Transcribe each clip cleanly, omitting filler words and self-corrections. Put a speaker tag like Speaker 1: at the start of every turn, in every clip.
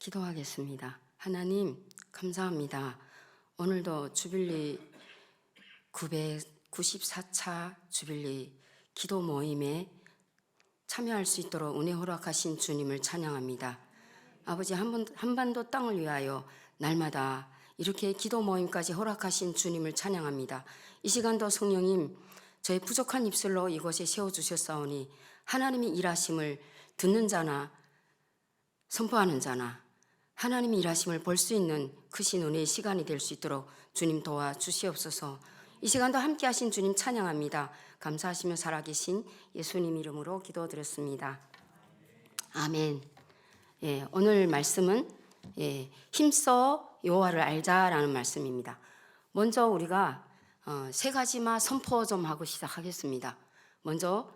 Speaker 1: 기도하겠습니다. 하나님 감사합니다. 오늘도 주빌리 994차 주빌리 기도 모임에 참여할 수 있도록 은혜 허락하신 주님을 찬양합니다. 아버지, 한반도 땅을 위하여 날마다 이렇게 기도 모임까지 허락하신 주님을 찬양합니다. 이 시간도 성령님, 저의 부족한 입술로 이곳에 세워주셨사오니 하나님의 일하심을 듣는 자나 선포하는 자나 하나님의 일하심을 볼 수 있는 크신 은혜의 시간이 될 수 있도록 주님 도와주시옵소서. 이 시간도 함께 하신 주님 찬양합니다. 감사하시며 살아계신 예수님 이름으로 기도드렸습니다. 아멘. 오늘 말씀은 힘써 여호와를 알자라는 말씀입니다. 먼저 우리가 세 가지만 선포 좀 하고 시작하겠습니다. 먼저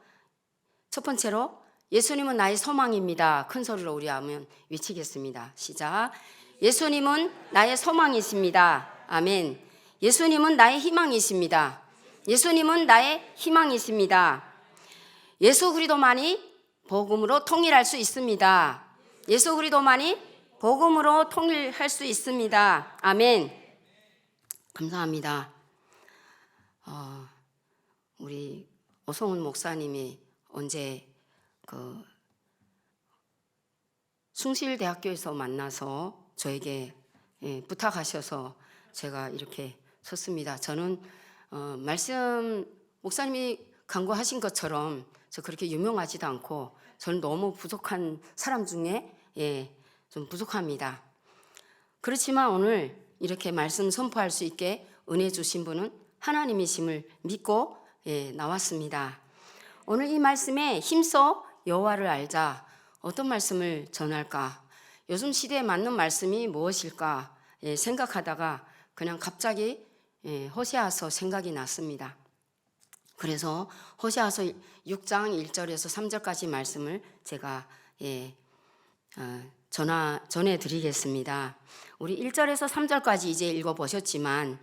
Speaker 1: 첫 번째로 예수님은 나의 소망입니다. 큰 소리로 우리 한번 외치겠습니다. 시작. 예수님은 나의 소망이십니다. 아멘. 예수님은 나의 희망이십니다. 예수님은 나의 희망이십니다. 예수 그리스도만이 복음으로 통일할 수 있습니다. 예수 그리스도만이 복음으로 통일할 수 있습니다. 아멘. 감사합니다. 우리 오성훈 목사님이 언제 숭실대학교에서 만나서 저에게 부탁하셔서 제가 이렇게 섰습니다. 저는 말씀 목사님이 강구하신 것처럼 저 그렇게 유명하지도 않고 저는 너무 부족한 사람 중에 좀 부족합니다. 그렇지만 오늘 이렇게 말씀 선포할 수 있게 은혜 주신 분은 하나님이심을 믿고 나왔습니다. 오늘 이 말씀에 힘써 여호와를 알자, 어떤 말씀을 전할까? 요즘 시대에 맞는 말씀이 무엇일까? 생각하다가 그냥 갑자기 호세아서 생각이 났습니다. 그래서 호세아서 6장 1절에서 3절까지 말씀을 제가 전해드리겠습니다. 우리 1절에서 3절까지 이제 읽어보셨지만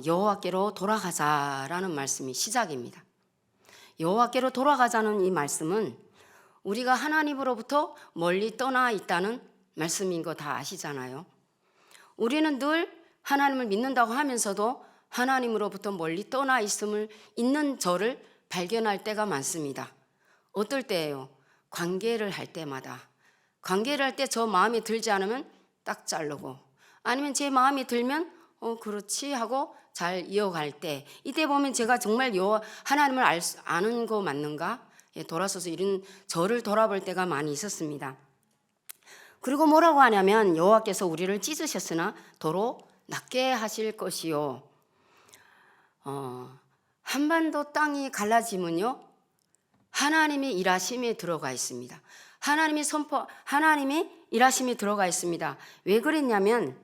Speaker 1: 여호와께로 돌아가자라는 말씀이 시작입니다. 여호와께로 돌아가자는 이 말씀은 우리가 하나님으로부터 멀리 떠나 있다는 말씀인 거 다 아시잖아요. 우리는 늘 하나님을 믿는다고 하면서도 하나님으로부터 멀리 떠나 있는 저를 발견할 때가 많습니다. 어떨 때예요? 관계를 할 때마다. 관계를 할 때 저 마음에 들지 않으면 딱 자르고, 아니면 제 마음에 들면 그렇지 하고 잘 이어갈 때, 이때 보면 제가 정말 하나님을 아는 거 맞는가? 돌아서서 이런 저를 돌아볼 때가 많이 있었습니다. 그리고 뭐라고 하냐면 여호와께서 우리를 찢으셨으나 도로 낫게 하실 것이요. 한반도 땅이 갈라지면요, 하나님의 일하심에 들어가 있습니다. 하나님의 일하심에 들어가 있습니다. 왜 그랬냐면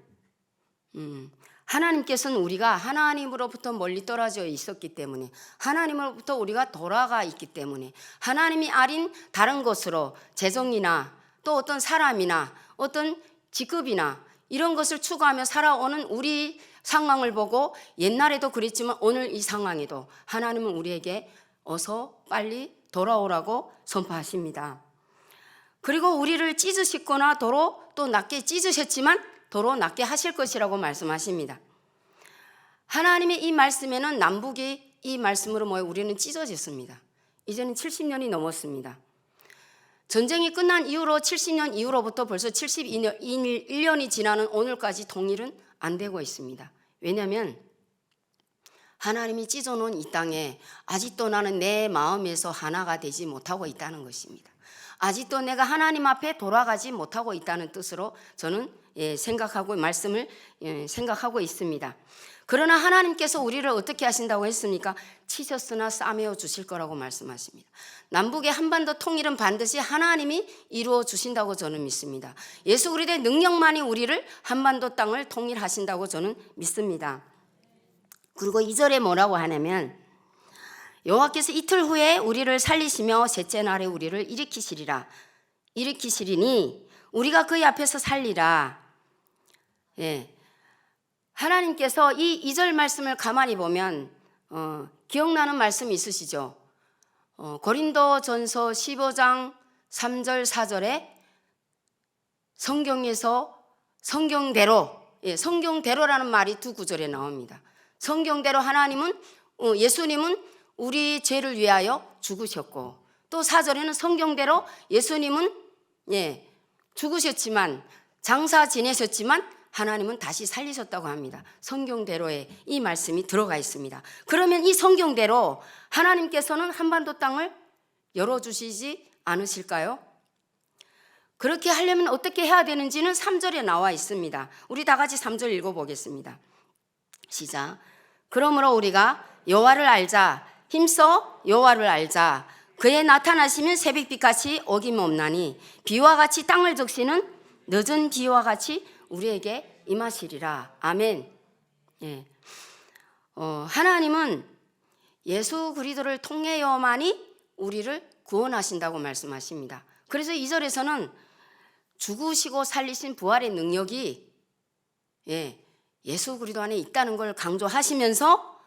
Speaker 1: 하나님께서는 우리가 하나님으로부터 멀리 떨어져 있었기 때문에, 하나님으로부터 우리가 돌아가 있기 때문에, 하나님이 아닌 다른 것으로 재정이나 또 어떤 사람이나 어떤 직급이나 이런 것을 추구하며 살아오는 우리 상황을 보고, 옛날에도 그랬지만 오늘 이 상황에도 하나님은 우리에게 어서 빨리 돌아오라고 선포하십니다. 그리고 우리를 찢으시거나 도로 또 낫게 찢으셨지만 도로 낫게 하실 것이라고 말씀하십니다. 하나님의 이 말씀에는 남북이 이 말씀으로 모여 우리는 찢어졌습니다. 이제는 70년이 넘었습니다. 전쟁이 끝난 이후로 70년 이후로부터 벌써 1년이 지나는 오늘까지 통일은 안 되고 있습니다. 왜냐하면 하나님이 찢어놓은 이 땅에 아직도 나는 내 마음에서 하나가 되지 못하고 있다는 것입니다. 아직도 내가 하나님 앞에 돌아가지 못하고 있다는 뜻으로 저는 말씀을 생각하고 있습니다. 그러나 하나님께서 우리를 어떻게 하신다고 했습니까? 치셨으나 싸매어 주실 거라고 말씀하십니다. 남북의 한반도 통일은 반드시 하나님이 이루어 주신다고 저는 믿습니다. 예수 그리스도의 능력만이 우리를 한반도 땅을 통일하신다고 저는 믿습니다. 그리고 2절에 뭐라고 하냐면 여호와께서 이틀 후에 우리를 살리시며 셋째 날에 우리를 일으키시리니 우리가 그의 앞에서 살리라. 하나님께서 이 2절 말씀을 가만히 보면 기억나는 말씀 있으시죠? 고린도전서 15장 3절 4절에 성경에서 성경대로, 성경대로라는 말이 두 구절에 나옵니다. 성경대로 하나님은, 예수님은 우리 죄를 위하여 죽으셨고, 또 4절에는 성경대로 예수님은 죽으셨지만, 장사 지내셨지만 하나님은 다시 살리셨다고 합니다. 성경대로에 이 말씀이 들어가 있습니다. 그러면 이 성경대로 하나님께서는 한반도 땅을 열어주시지 않으실까요? 그렇게 하려면 어떻게 해야 되는지는 3절에 나와 있습니다. 우리 다 같이 3절 읽어보겠습니다. 시작. 그러므로 우리가 여호와를 알자. 힘써 여호와를 알자. 그의 나타나시면 새벽빛같이 어김없나니 비와 같이 땅을 적시는 늦은 비와 같이 우리에게 임하시리라. 아멘. 하나님은 예수 그리스도를 통하여만이 우리를 구원하신다고 말씀하십니다. 그래서 2절에서는 죽으시고 살리신 부활의 능력이 예수 그리스도 안에 있다는 걸 강조하시면서,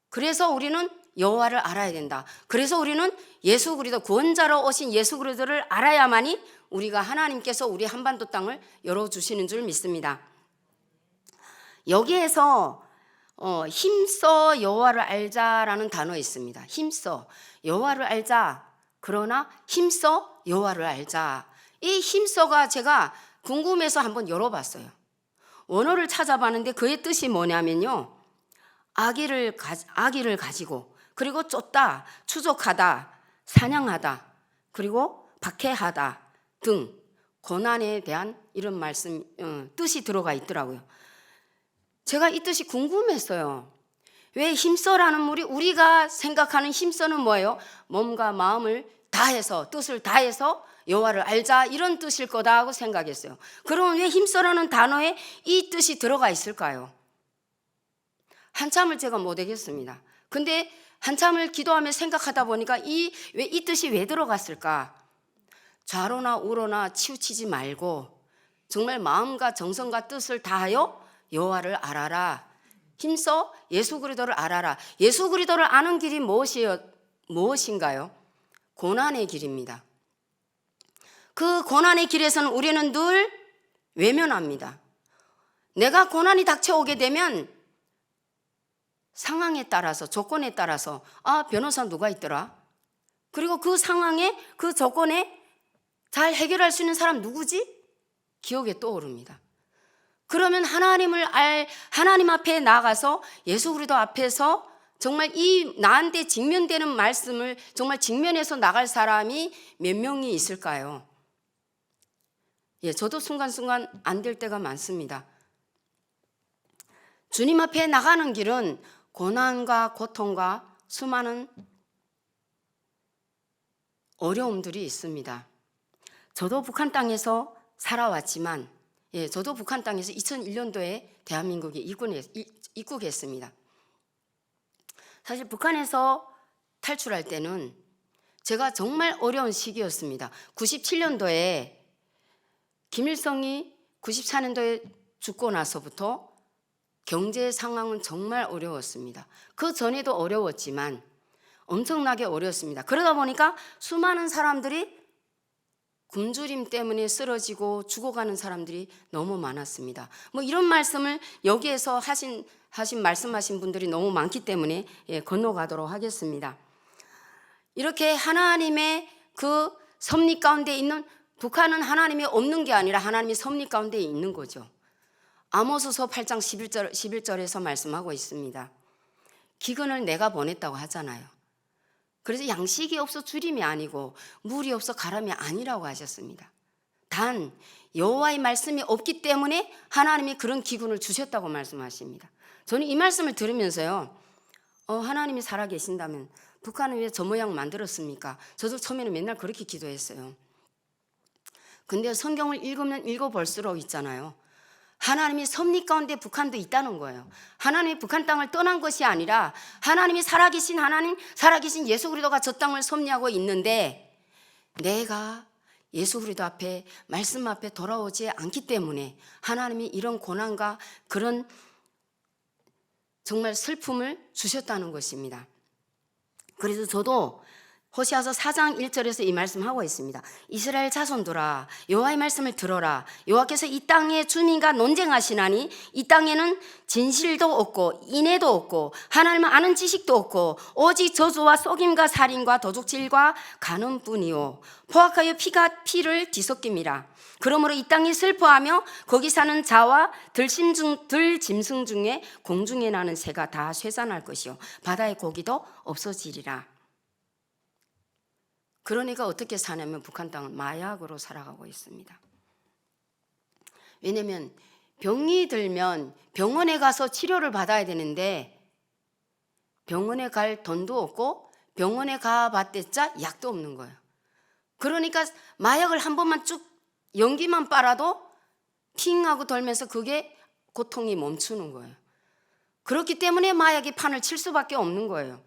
Speaker 1: 그래서 우리는 여호와를 알아야 된다. 그래서 우리는 예수 그리스도, 구원자로 오신 예수 그리스도를 알아야만이 우리가 하나님께서 우리 한반도 땅을 열어주시는 줄 믿습니다. 여기에서 힘써 여호와를 알자라는 단어 있습니다. 힘써 여호와를 알자. 그러나 힘써 여호와를 알자. 이 힘써가 제가 궁금해서 한번 열어봤어요. 원어를 찾아봤는데 그의 뜻이 뭐냐면요, 아기를 가지고, 그리고 쫓다, 추적하다, 사냥하다, 그리고 박해하다 등 고난에 대한 이런 말씀, 뜻이 들어가 있더라고요. 제가 이 뜻이 궁금했어요. 왜 힘써라는 말이, 우리가 생각하는 힘써는 뭐예요? 몸과 마음을 다해서, 뜻을 다해서 여호와를 알자, 이런 뜻일 거다 하고 생각했어요. 그러면 왜 힘써라는 단어에 이 뜻이 들어가 있을까요? 한참을 제가 못 알겠습니다. 근데 한참을 기도하며 생각하다 보니까 이 뜻이 왜 들어갔을까? 좌로나 우로나 치우치지 말고 정말 마음과 정성과 뜻을 다하여 여호와를 알아라. 힘써 예수 그리스도를 알아라. 예수 그리스도를 아는 길이 무엇인가요? 고난의 길입니다. 그 고난의 길에서는 우리는 늘 외면합니다. 내가 고난이 닥쳐오게 되면 상황에 따라서, 조건에 따라서, 변호사 누가 있더라? 그리고 그 상황에, 그 조건에 잘 해결할 수 있는 사람 누구지? 기억에 떠오릅니다. 그러면 하나님 앞에 나가서 예수 그리스도 앞에서 정말 이 나한테 직면되는 말씀을 정말 직면해서 나갈 사람이 몇 명이 있을까요? 저도 순간순간 안 될 때가 많습니다. 주님 앞에 나가는 길은 고난과 고통과 수많은 어려움들이 있습니다. 저도 북한 땅에서 살아왔지만, 저도 북한 땅에서 2001년도에 대한민국에 입국했습니다. 사실 북한에서 탈출할 때는 제가 정말 어려운 시기였습니다. 97년도에 김일성이 94년도에 죽고 나서부터 경제 상황은 정말 어려웠습니다. 그 전에도 어려웠지만 엄청나게 어려웠습니다. 그러다 보니까 수많은 사람들이 굶주림 때문에 쓰러지고 죽어가는 사람들이 너무 많았습니다. 이런 말씀을 여기에서 말씀하신 분들이 너무 많기 때문에 건너가도록 하겠습니다. 이렇게 하나님의 그 섭리 가운데 있는, 북한은 하나님이 없는 게 아니라 하나님이 섭리 가운데 있는 거죠. 아모스서 8장 11절에서 말씀하고 있습니다. 기근을 내가 보냈다고 하잖아요. 그래서 양식이 없어 주림이 아니고 물이 없어 가람이 아니라고 하셨습니다. 단 여호와의 말씀이 없기 때문에 하나님이 그런 기근을 주셨다고 말씀하십니다. 저는 이 말씀을 들으면서요, 하나님이 살아계신다면 북한은 왜 저 모양 만들었습니까? 저도 처음에는 맨날 그렇게 기도했어요. 근데 성경을 읽으면 읽어볼수록 있잖아요, 하나님이 섭리 가운데 북한도 있다는 거예요. 하나님이 북한 땅을 떠난 것이 아니라 하나님이 살아계신 하나님, 살아계신 예수 그리스도가 저 땅을 섭리하고 있는데, 내가 예수 그리스도 앞에, 말씀 앞에 돌아오지 않기 때문에 하나님이 이런 고난과 그런 정말 슬픔을 주셨다는 것입니다. 그래서 저도 호시아서 4장 1절에서 이 말씀하고 있습니다. 이스라엘 자손들아 여호와의 말씀을 들어라. 여호와께서 이 땅의 주민과 논쟁하시나니 이 땅에는 진실도 없고 인애도 없고 하나님을 아는 지식도 없고 오직 저주와 속임과 살인과 도둑질과 간음뿐이요 포악하여 피가 피를 뒤섞임이라. 그러므로 이 땅이 슬퍼하며 거기 사는 자와 들짐승 중에 공중에 나는 새가 다 쇠잔할 것이요 바다의 고기도 없어지리라. 그러니까 어떻게 사냐면 북한 땅은 마약으로 살아가고 있습니다. 왜냐하면 병이 들면 병원에 가서 치료를 받아야 되는데 병원에 갈 돈도 없고 병원에 가봤댔자 약도 없는 거예요. 그러니까 마약을 한 번만 쭉 연기만 빨아도 핑하고 돌면서 그게 고통이 멈추는 거예요. 그렇기 때문에 마약이 판을 칠 수밖에 없는 거예요.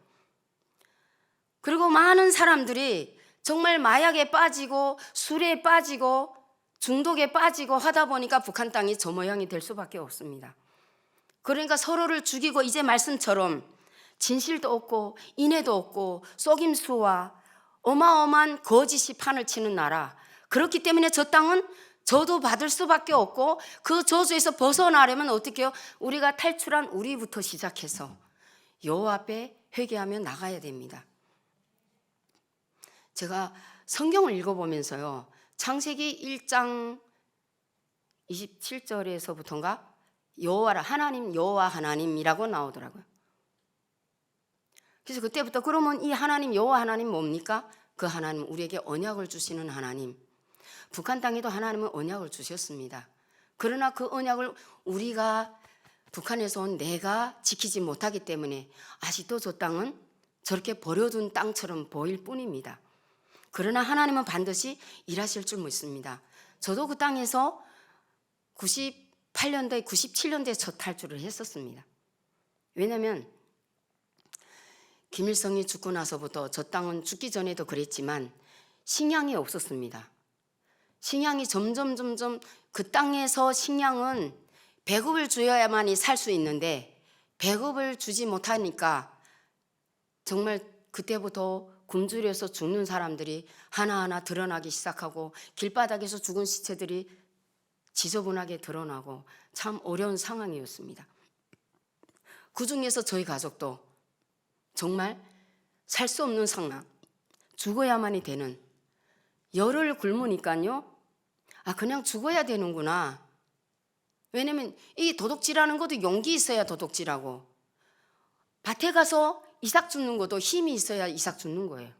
Speaker 1: 그리고 많은 사람들이 정말 마약에 빠지고 술에 빠지고 중독에 빠지고 하다 보니까 북한 땅이 저 모양이 될 수밖에 없습니다. 그러니까 서로를 죽이고 이제 말씀처럼 진실도 없고 인애도 없고 속임수와 어마어마한 거짓이 판을 치는 나라. 그렇기 때문에 저 땅은 저도 받을 수밖에 없고 그 저주에서 벗어나려면 어떻게 해요? 우리가 탈출한 우리부터 시작해서 여호와 앞에 회개하며 나가야 됩니다. 제가 성경을 읽어보면서요. 창세기 1장 27절에서부터인가 여호와라 하나님 여호와 하나님이라고 나오더라고요. 그래서 그때부터 그러면 이 하나님 여호와 하나님 뭡니까? 그 하나님 우리에게 언약을 주시는 하나님. 북한 땅에도 하나님은 언약을 주셨습니다. 그러나 그 언약을 우리가 북한에서 온 내가 지키지 못하기 때문에 아직도 저 땅은 저렇게 버려둔 땅처럼 보일 뿐입니다. 그러나 하나님은 반드시 일하실 줄 믿습니다. 저도 그 땅에서 98년도에 97년도에 첫 탈출을 했었습니다. 왜냐하면 김일성이 죽고 나서부터 저 땅은 죽기 전에도 그랬지만 식량이 없었습니다. 식량이 점점 그 땅에서 식량은 배급을 줘야만이 살 수 있는데 배급을 주지 못하니까 정말 그때부터 굶주려서 죽는 사람들이 하나하나 드러나기 시작하고 길바닥에서 죽은 시체들이 지저분하게 드러나고 참 어려운 상황이었습니다. 그 중에서 저희 가족도 정말 살 수 없는 상황, 죽어야만이 되는 열흘 굶으니까요. 그냥 죽어야 되는구나. 왜냐면 이 도둑질하는 것도 용기 있어야 도둑질하고 밭에 가서 이삭 줍는 것도 힘이 있어야 이삭 줍는 거예요.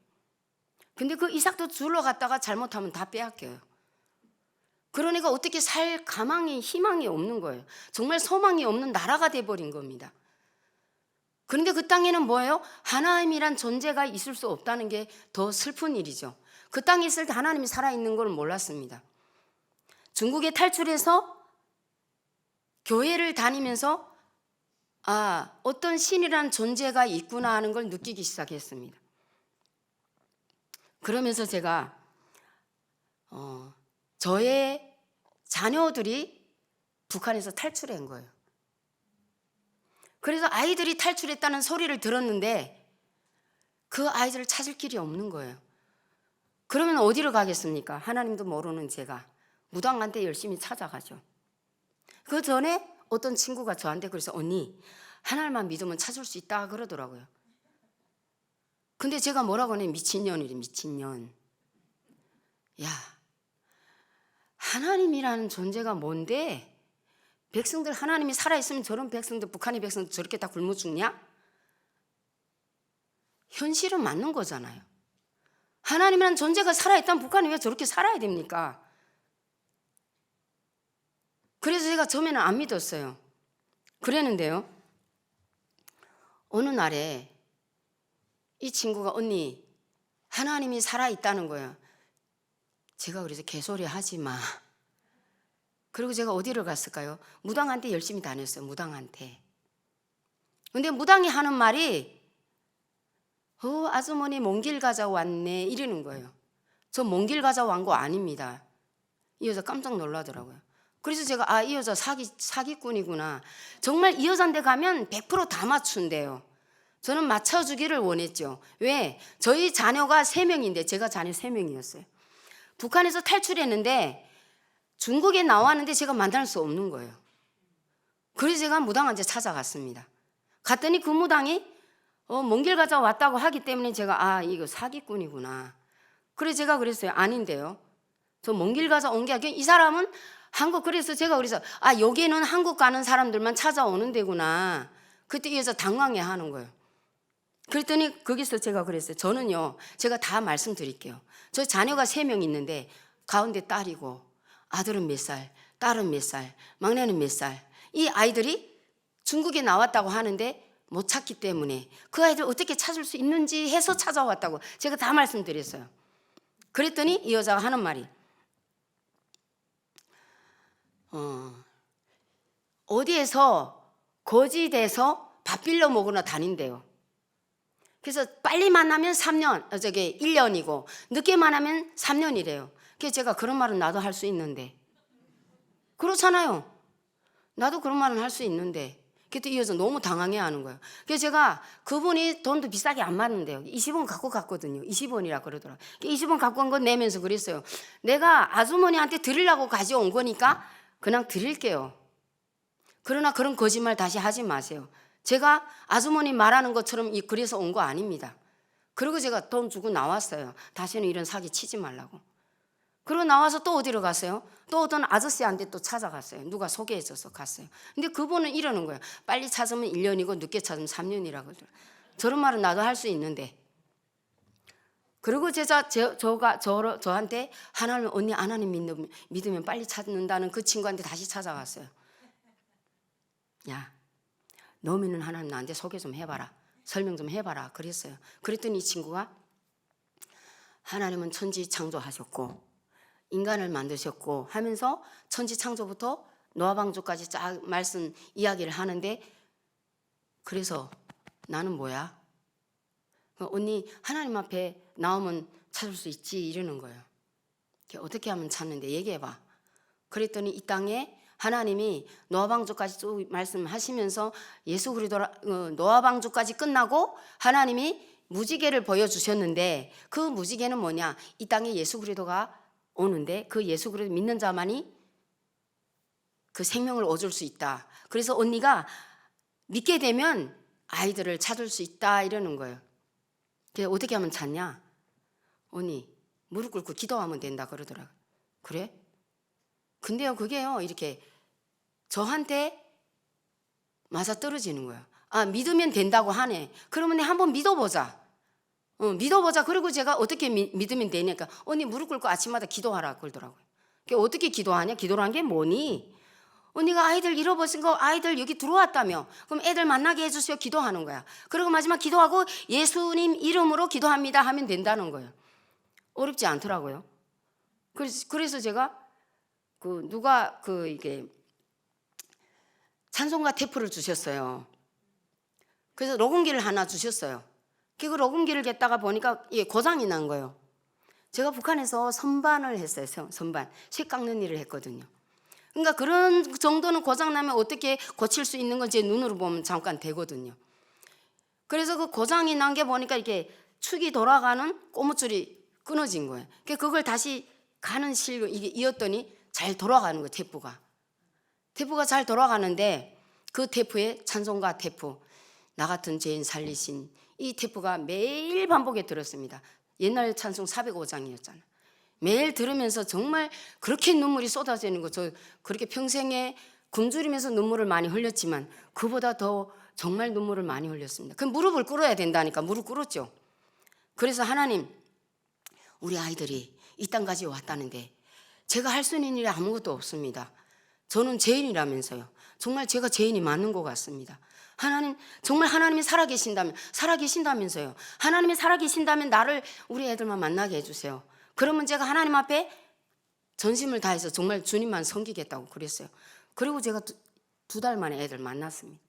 Speaker 1: 근데 그 이삭도 주러 갔다가 잘못하면 다 빼앗겨요. 그러니까 어떻게 살 가망이 희망이 없는 거예요. 정말 소망이 없는 나라가 돼버린 겁니다. 그런데 그 땅에는 뭐예요? 하나님이란 존재가 있을 수 없다는 게 더 슬픈 일이죠. 그 땅에 있을 때 하나님이 살아있는 걸 몰랐습니다. 중국에 탈출해서 교회를 다니면서 어떤 신이란 존재가 있구나 하는 걸 느끼기 시작했습니다. 그러면서 제가 저의 자녀들이 북한에서 탈출한 거예요. 그래서 아이들이 탈출했다는 소리를 들었는데 그 아이들을 찾을 길이 없는 거예요. 그러면 어디로 가겠습니까? 하나님도 모르는 제가 무당한테 열심히 찾아가죠. 그 전에 어떤 친구가 저한테 그래서 언니 하나님만 믿으면 찾을 수 있다 그러더라고요. 근데 제가 뭐라고 하냐면 미친년이래. 미친년. 야, 하나님이라는 존재가 뭔데 백성들 하나님이 살아있으면 저런 백성들 북한의 백성들 저렇게 다 굶어 죽냐? 현실은 맞는 거잖아요. 하나님이라는 존재가 살아있다면 북한이 왜 저렇게 살아야 됩니까? 그래서 제가 처음에는 안 믿었어요. 그랬는데요. 어느 날에 이 친구가 언니 하나님이 살아있다는 거예요. 제가 그래서 개소리 하지 마. 그리고 제가 어디를 갔을까요? 무당한테 열심히 다녔어요. 무당한테. 근데 무당이 하는 말이 아주머니 먼 길 가자 왔네 이러는 거예요. 저 먼 길 가자 완 거 아닙니다. 이 여자 깜짝 놀라더라고요. 그래서 제가 이 여자 사기꾼이구나. 정말 이 여자한테 가면 100% 다 맞춘대요. 저는 맞춰주기를 원했죠. 왜? 저희 자녀가 3명인데 제가 자녀 3명이었어요. 북한에서 탈출했는데 중국에 나왔는데 제가 만날 수 없는 거예요. 그래서 제가 무당한테 찾아갔습니다. 갔더니 그 무당이 먼 길 가자 왔다고 하기 때문에 제가 이거 사기꾼이구나. 그래서 제가 그랬어요. 아닌데요. 저 먼 길 가자 온 게 아니라 이 사람은 한국, 그래서 제가 그래서 여기는 한국 가는 사람들만 찾아오는 데구나. 그때 이 여자 당황해 하는 거예요. 그랬더니 거기서 제가 그랬어요. 저는요, 제가 다 말씀드릴게요. 저 자녀가 3명 있는데 가운데 딸이고 아들은 몇 살, 딸은 몇 살, 막내는 몇 살. 이 아이들이 중국에 나왔다고 하는데 못 찾기 때문에 그 아이들 어떻게 찾을 수 있는지 해서 찾아왔다고 제가 다 말씀드렸어요. 그랬더니 이 여자가 하는 말이 어디에서 거지돼서 밥 빌려 먹으러 다닌대요. 그래서 빨리 만나면 1년이고 늦게 만나면 3년이래요. 그래서 제가 그런 말은 나도 할 수 있는데. 그렇잖아요. 나도 그런 말은 할 수 있는데. 그때 이 여자 너무 당황해 하는 거예요. 그래서 제가 그분이 돈도 비싸게 안 받는데요. 20원 갖고 갔거든요. 20원이라 그러더라고요. 20원 갖고 간 거 내면서 그랬어요. 내가 아주머니한테 드리려고 가져온 거니까 그냥 드릴게요. 그러나 그런 거짓말 다시 하지 마세요. 제가 아주머니 말하는 것처럼 그래서 온 거 아닙니다. 그리고 제가 돈 주고 나왔어요. 다시는 이런 사기 치지 말라고. 그리고 나와서 또 어디로 갔어요? 또 어떤 아저씨한테 또 찾아갔어요. 누가 소개해줘서 갔어요. 근데 그분은 이러는 거예요. 빨리 찾으면 1년이고 늦게 찾으면 3년이라고 그러더라고요. 저런 말은 나도 할 수 있는데. 그리고 저한테 언니 하나님 믿으면 빨리 찾는다는 그 친구한테 다시 찾아갔어요. 야, 너 믿는 하나님 나한테 소개 좀 해봐라. 설명 좀 해봐라. 그랬어요. 그랬더니 이 친구가 하나님은 천지 창조하셨고 인간을 만드셨고 하면서 천지 창조부터 노아방주까지 쫙 말씀 이야기를 하는데, 그래서 나는 뭐야? 언니 하나님 앞에 나오면 찾을 수 있지 이러는 거예요. 어떻게 하면 찾는데 얘기해봐. 그랬더니 이 땅에 하나님이 노아방주까지 쭉 말씀하시면서 예수 그리스도 노아방주까지 끝나고 하나님이 무지개를 보여주셨는데 그 무지개는 뭐냐? 이 땅에 예수 그리스도가 오는데 그 예수 그리스도 믿는 자만이 그 생명을 얻을 수 있다. 그래서 언니가 믿게 되면 아이들을 찾을 수 있다 이러는 거예요. 그래서 어떻게 하면 찾냐? 언니 무릎 꿇고 기도하면 된다 그러더라고요. 그래? 근데요 그게요 이렇게 저한테 맞아떨어지는 거예요. 믿으면 된다고 하네. 그러면 한번 믿어보자. 믿어보자. 그리고 제가 어떻게 믿으면 되니까 언니 무릎 꿇고 아침마다 기도하라 그러더라고요. 어떻게 기도하냐? 기도라는 게 뭐니? 언니가 아이들 잃어버린 거 아이들 여기 들어왔다며. 그럼 애들 만나게 해주세요. 기도하는 거야. 그리고 마지막 기도하고 예수님 이름으로 기도합니다 하면 된다는 거예요. 어렵지 않더라고요. 그래서 제가 누가 이게 찬송가 테이프를 주셨어요. 그래서 녹음기를 하나 주셨어요. 그 녹음기를 겠다가 보니까 고장이 난 거예요. 제가 북한에서 선반을 했어요. 선반. 색 깎는 일을 했거든요. 그러니까 그런 정도는 고장나면 어떻게 고칠 수 있는 건 제 눈으로 보면 잠깐 되거든요. 그래서 그 고장이 난 게 보니까 이렇게 축이 돌아가는 고무줄이 끊어진 거예요. 그걸 다시 가는 실로 이게 이었더니 잘 돌아가는 거예요. 테이프가 잘 돌아가는데 그 테이프에 찬송가 테이프, 나 같은 죄인 살리신 이 테이프가 매일 반복에 들었습니다. 옛날 찬송 405장이었잖아요. 매일 들으면서 정말 그렇게 눈물이 쏟아지는 거, 저 그렇게 평생에 굶주리면서 눈물을 많이 흘렸지만 그보다 더 정말 눈물을 많이 흘렸습니다. 그 무릎을 꿇어야 된다니까 무릎 꿇었죠. 그래서 하나님, 우리 아이들이 이 땅까지 왔다는데 제가 할 수 있는 일이 아무것도 없습니다. 저는 죄인이라면서요. 정말 제가 죄인이 맞는 것 같습니다. 하나님, 정말 하나님이 살아계신다면서요. 하나님이 살아계신다면 우리 애들만 만나게 해주세요. 그러면 제가 하나님 앞에 전심을 다해서 정말 주님만 섬기겠다고 그랬어요. 그리고 제가 두 달 만에 애들 만났습니다.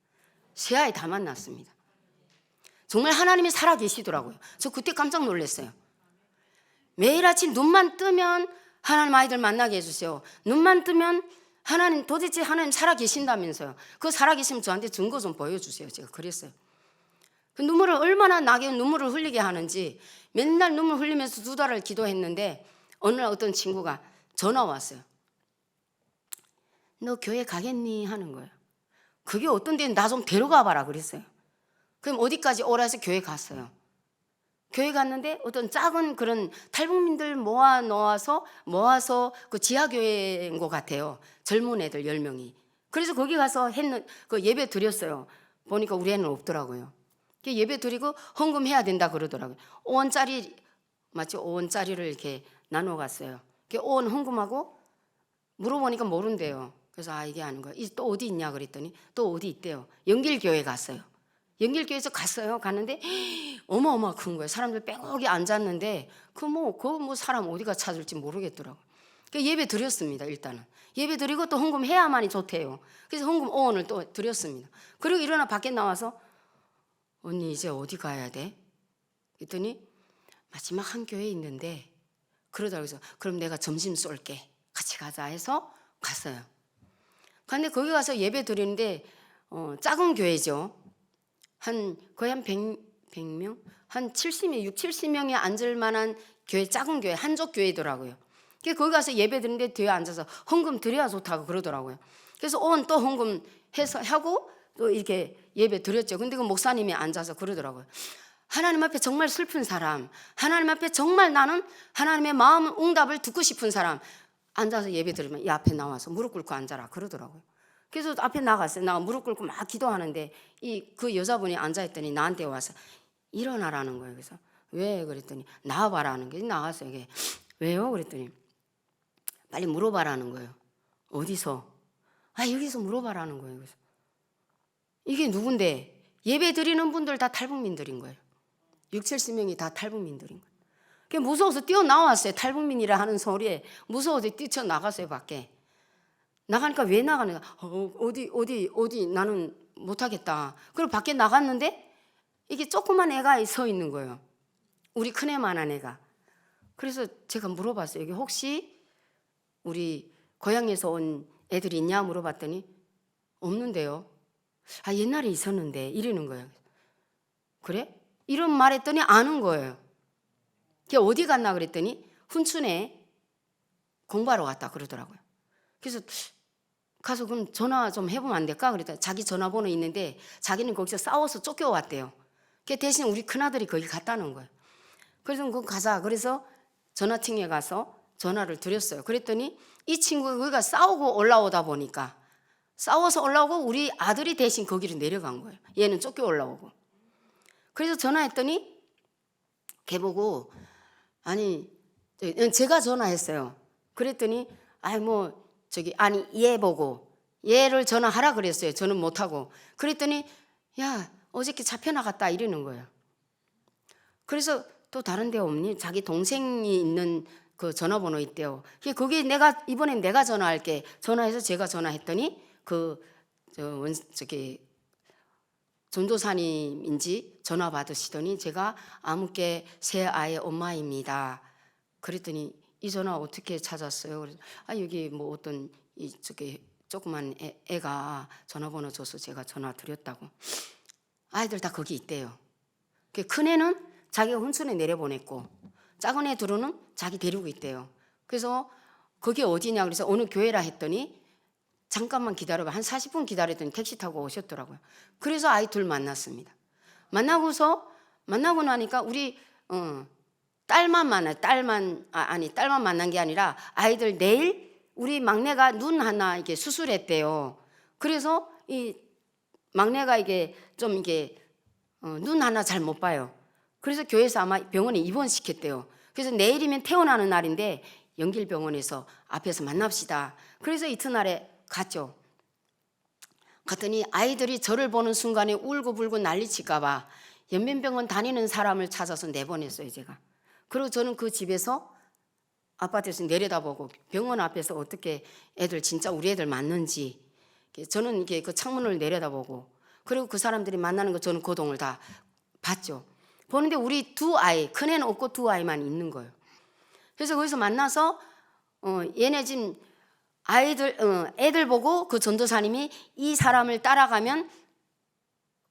Speaker 1: 세 아이 다 만났습니다. 정말 하나님이 살아계시더라고요. 저 그때 깜짝 놀랐어요. 매일 아침 눈만 뜨면 하나님 아이들 만나게 해주세요. 눈만 뜨면 도대체 하나님 살아계신다면서요. 그 살아계시면 저한테 증거 좀 보여주세요. 제가 그랬어요. 그 눈물을 얼마나 나게 눈물을 흘리게 하는지 맨날 눈물 흘리면서 2달을 기도했는데 어느 날 어떤 친구가 전화 왔어요. 너 교회 가겠니? 하는 거예요. 그게 어떤 데는 나 좀 데려가 봐라 그랬어요. 그럼 어디까지 오라 해서 교회 갔어요. 교회 갔는데 어떤 작은 그런 탈북민들 모아서 그 지하교회인 것 같아요. 젊은 애들 10명이. 그래서 거기 가서 그 예배 드렸어요. 보니까 우리 애는 없더라고요. 예배 드리고 헌금해야 된다 그러더라고요. 5원짜리 맞죠? 5원짜리를 이렇게 나눠 갔어요. 5원 헌금하고 물어보니까 모른대요. 그래서 이게 아는 거예요. 또 어디 있냐 그랬더니 또 어디 있대요. 영길교회 갔어요. 영길교회에서 갔어요. 갔는데 어마어마 큰 거예요. 사람들 빼곡히 앉았는데 그 사람 어디가 찾을지 모르겠더라고요. 예배 드렸습니다. 일단은 예배 드리고 또 헌금해야만이 좋대요. 그래서 헌금 5원을 또 드렸습니다. 그리고 일어나 밖에 나와서 언니 이제 어디 가야 돼? 그랬더니 마지막 한 교회에 있는데 그러더라고요. 그래서 그럼 내가 점심 쏠게. 같이 가자 해서 갔어요. 근데 거기 가서 예배 드리는데 작은 교회죠. 거의 한 100명? 한 70명이 앉을 만한 교회, 작은 교회, 한족 교회더라고요. 거기 가서 예배 드리는데 뒤에 앉아서 헌금 드려야 좋다고 그러더라고요. 그래서 또 헌금 해서 하고 또 이렇게 예배 드렸죠. 근데 그 목사님이 앉아서 그러더라고요. 하나님 앞에 정말 슬픈 사람, 하나님 앞에 정말 나는 하나님의 마음 응답을 듣고 싶은 사람 앉아서 예배 드리면 이 앞에 나와서 무릎 꿇고 앉아라 그러더라고요. 그래서 앞에 나갔어요. 나가 무릎 꿇고 막 기도하는데 그 여자분이 앉아있더니 나한테 와서 일어나라는 거예요. 그래서 왜? 그랬더니 나와봐라는 게 나갔어요. 이게 왜요? 그랬더니 빨리 물어봐라는 거예요. 어디서? 여기서 물어봐라는 거예요. 그래서 이게 누군데? 예배 드리는 분들 다 탈북민들인 거예요. 60-70명이 다 탈북민들인 거예요. 그게 무서워서 뛰어나왔어요. 탈북민이라 하는 소리에 무서워서 뛰쳐나갔어요. 밖에. 나가니까 왜 나가는가? 어디 나는 못하겠다. 그리고 밖에 나갔는데 이게 조그만 애가 서 있는 거예요. 우리 큰애만한 애가. 그래서 제가 물어봤어요. 여기 혹시 우리 고향에서 온 애들이 있냐 물어봤더니 없는데요. 옛날에 있었는데 이러는 거예요. 그래? 이런 말 했더니 아는 거예요. 걔 어디 갔나 그랬더니 훈춘에 공부하러 갔다 그러더라고요. 그래서 가서 그럼 전화 좀 해보면 안 될까? 그랬더니 자기 전화번호 있는데 자기는 거기서 싸워서 쫓겨왔대요. 걔 대신 우리 큰아들이 거기 갔다는 거예요. 그래서 그거 가자. 그래서 전화팅에 가서 전화를 드렸어요. 그랬더니 이 친구가 거기가 싸우고 올라오다 보니까 싸워서 올라오고 우리 아들이 대신 거기로 내려간 거예요. 얘는 쫓겨 올라오고. 그래서 전화했더니 걔 보고 제가 전화했어요. 그랬더니 얘 보고 얘를 전화하라 그랬어요. 저는 못하고. 그랬더니 야 어저께 잡혀나갔다 이러는 거예요. 그래서 또 다른 데 없니? 자기 동생이 있는 그 전화번호 있대요. 거기 이번엔 내가 전화할게. 전화해서 제가 전화했더니 전도사님인지 전화 받으시더니 제가 아무개 새 아이 엄마입니다. 그랬더니 이 전화 어떻게 찾았어요? 그래서 여기 어떤 조그만 애가 전화번호 줘서 제가 전화 드렸다고. 아이들 다 거기 있대요. 큰 애는 자기가 훈순에 내려보냈고 작은 애 둘은 자기 데리고 있대요. 그래서 거기 어디냐 그래서 어느 교회라 했더니 잠깐만 기다려봐. 한 40분 기다렸더니 택시 타고 오셨더라고요. 그래서 아이 둘 만났습니다. 만나고 나니까 우리 딸만 만난 게 아니라 아이들 내일 우리 막내가 눈 하나 이게 수술했대요. 그래서 이 막내가 눈 하나 잘 못 봐요. 그래서 교회에서 아마 병원에 입원시켰대요. 그래서 내일이면 퇴원하는 날인데 영길병원에서 앞에서 만납시다. 그래서 이튿날에 갔죠. 갔더니 아이들이 저를 보는 순간에 울고불고 난리칠까 봐 연변병원 다니는 사람을 찾아서 내보냈어요. 제가. 그리고 저는 그 집에서 아파트에서 내려다보고 병원 앞에서 어떻게 애들 진짜 우리 애들 맞는지 저는 그 창문을 내려다보고 그리고 그 사람들이 만나는 거 저는 고동을 다 봤죠. 보는데 우리 두 아이, 큰애는 없고 두 아이만 있는 거예요. 그래서 거기서 만나서 얘네 집 애들 보고 그 전도사님이 이 사람을 따라가면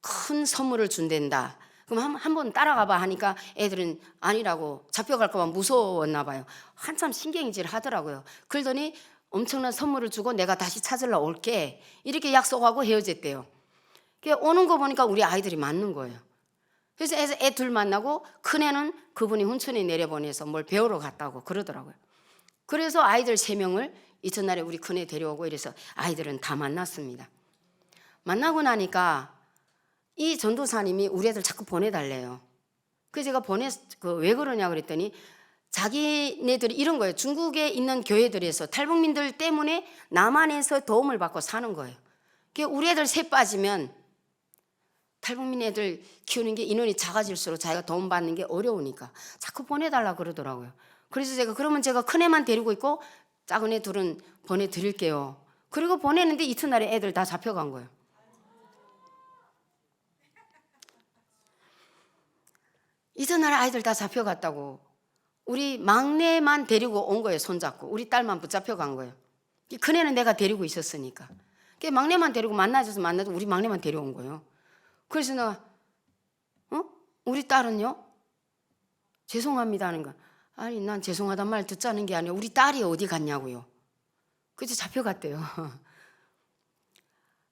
Speaker 1: 큰 선물을 준댄다. 그럼 한 번 따라가 봐 하니까 애들은 아니라고 잡혀갈까 봐 무서웠나 봐요. 한참 신경질 하더라고요. 그러더니 엄청난 선물을 주고 내가 다시 찾으러 올게 이렇게 약속하고 헤어졌대요. 오는 거 보니까 우리 아이들이 맞는 거예요. 그래서 애 둘 만나고 큰애는 그분이 hun천에 내려보내서 뭘 배우러 갔다고 그러더라고요. 그래서 아이들 3명을 이튿날에 우리 큰애 데려오고 이래서 아이들은 다 만났습니다. 만나고 나니까 이 전도사님이 우리 애들 자꾸 보내달래요. 그래서 제가 왜 그러냐 그랬더니 자기네들이 이런 거예요. 중국에 있는 교회들에서 탈북민들 때문에 남한에서 도움을 받고 사는 거예요. 우리 애들 셋 빠지면 탈북민 애들 키우는 게 인원이 작아질수록 자기가 도움 받는 게 어려우니까 자꾸 보내달라 그러더라고요. 그래서 그러면 제가 큰애만 데리고 있고 작은 애 둘은 보내드릴게요. 그리고 보내는데 이튿날에 애들 다 잡혀간 거예요. 이튿날에 아이들 다 잡혀갔다고. 우리 막내만 데리고 온 거예요. 손잡고. 우리 딸만 붙잡혀간 거예요. 큰애는 내가 데리고 있었으니까. 막내만 데리고 만나도 우리 막내만 데려온 거예요. 그래서 내가 우리 딸은요? 죄송합니다 하는 거. 아니 난 죄송하단 말 듣자는 게 아니라 우리 딸이 어디 갔냐고요. 그래서 잡혀갔대요.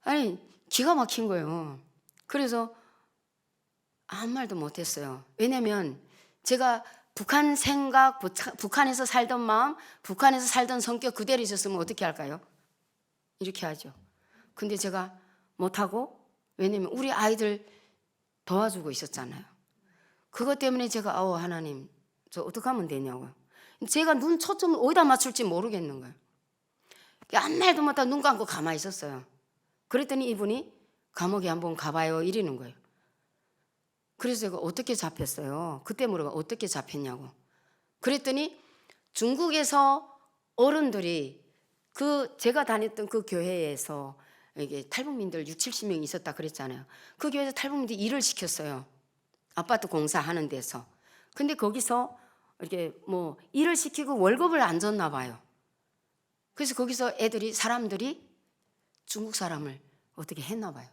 Speaker 1: 아니 기가 막힌 거예요. 그래서 아무 말도 못했어요. 왜냐면 제가 북한 생각, 북한에서 살던 마음, 북한에서 살던 성격 그대로 있었으면 어떻게 할까요? 이렇게 하죠. 근데 제가 못하고, 왜냐면 우리 아이들 도와주고 있었잖아요. 그것 때문에 제가 하나님 저 어떻게 하면 되냐고요. 제가 눈 초점을 어디다 맞출지 모르겠는 거예요. 아무 말도 못하고 눈 감고 가만히 있었어요. 그랬더니 이분이 감옥에 한번 가봐요 이러는 거예요. 그래서 제가 어떻게 잡혔어요? 그때 물어봐 어떻게 잡혔냐고. 그랬더니 중국에서 어른들이 제가 다녔던 그 교회에서 이게 탈북민들 60-70명 있었다 그랬잖아요. 그 교회에서 탈북민들 일을 시켰어요. 아파트 공사하는 데서. 근데 거기서 이렇게 일을 시키고 월급을 안 줬나 봐요. 그래서 거기서 사람들이 중국 사람을 어떻게 했나 봐요.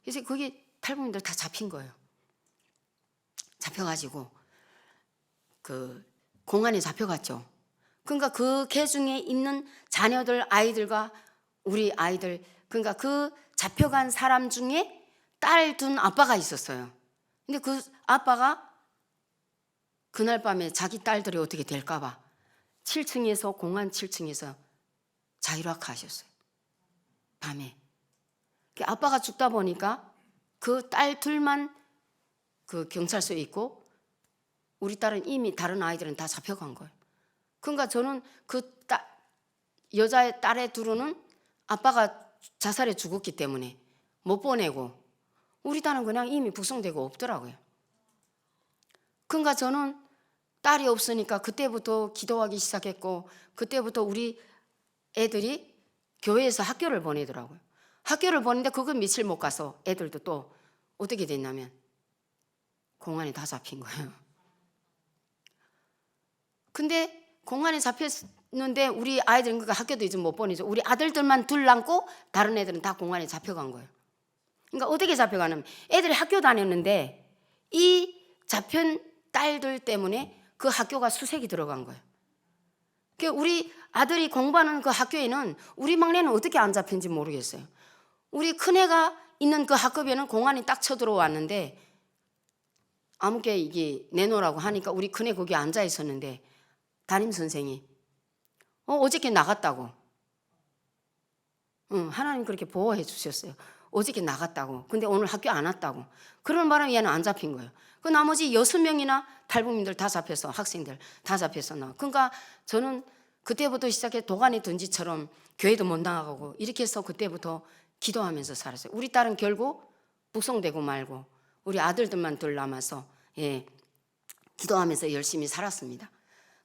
Speaker 1: 그래서 거기 탈북민들 다 잡힌 거예요. 잡혀가지고 공안에 잡혀갔죠. 그러니까 그 계중에 있는 자녀들 아이들과 우리 아이들, 그러니까 그 잡혀간 사람 중에 딸 둔 아빠가 있었어요. 근데 그 아빠가 그날 밤에 자기 딸들이 어떻게 될까 봐 7층에서 공안 7층에서 자유락화 하셨어요. 밤에. 아빠가 죽다 보니까 그 딸 둘만 경찰서에 있고 우리 딸은 이미 다른 아이들은 다 잡혀간 거예요. 그러니까 저는 여자의 딸의 둘은 아빠가 자살해 죽었기 때문에 못 보내고 우리 딸은 그냥 이미 북송되고 없더라고요. 그러니까 저는 딸이 없으니까 그때부터 기도하기 시작했고 그때부터 우리 애들이 교회에서 학교를 보내더라고요. 학교를 보내는데 그거 며칠 못 가서 애들도 또 어떻게 됐냐면 공안에 다 잡힌 거예요. 근데 공안에 잡혔는데 우리 아이들은 그러니까 학교도 이제 못 보내죠. 우리 아들들만 둘 남고 다른 애들은 다 공안에 잡혀간 거예요. 그러니까 어떻게 잡혀가냐면 애들이 학교 다녔는데 이 잡힌 딸들 때문에 그 학교가 수색이 들어간 거예요. 우리 아들이 공부하는 그 학교에는 우리 막내는 어떻게 안 잡힌지 모르겠어요. 우리 큰애가 있는 그 학급에는 공안이 딱 쳐들어왔는데 아무개 이게 내놓으라고 하니까 우리 큰애 거기 앉아 있었는데 담임선생이 어저께 나갔다고. 하나님 그렇게 보호해 주셨어요. 어저께 나갔다고. 근데 오늘 학교 안 왔다고. 그런 바람에 얘는 안 잡힌 거예요. 그 나머지 6명이나 탈북민들 다 잡혀서 학생들 다 잡혀서 나와. 그러니까 저는 그때부터 시작해 도가니 던지처럼 교회도 못 나가고 이렇게 해서 그때부터 기도하면서 살았어요. 우리 딸은 결국 북송되고 말고 우리 아들들만 둘 남아서 기도하면서 열심히 살았습니다.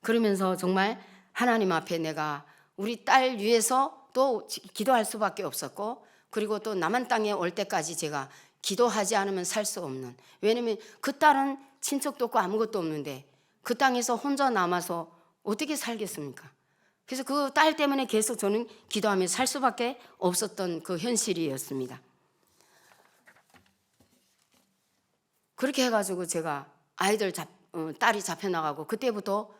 Speaker 1: 그러면서 정말 하나님 앞에 내가 우리 딸 위해서 또 기도할 수밖에 없었고 그리고 또 남한 땅에 올 때까지 제가 기도하지 않으면 살 수 없는, 왜냐면 그 딸은 친척도 없고 아무것도 없는데 그 땅에서 혼자 남아서 어떻게 살겠습니까? 그래서 그 딸 때문에 계속 저는 기도하며 살 수밖에 없었던 그 현실이었습니다. 그렇게 해가지고 제가 딸이 잡혀나가고 그때부터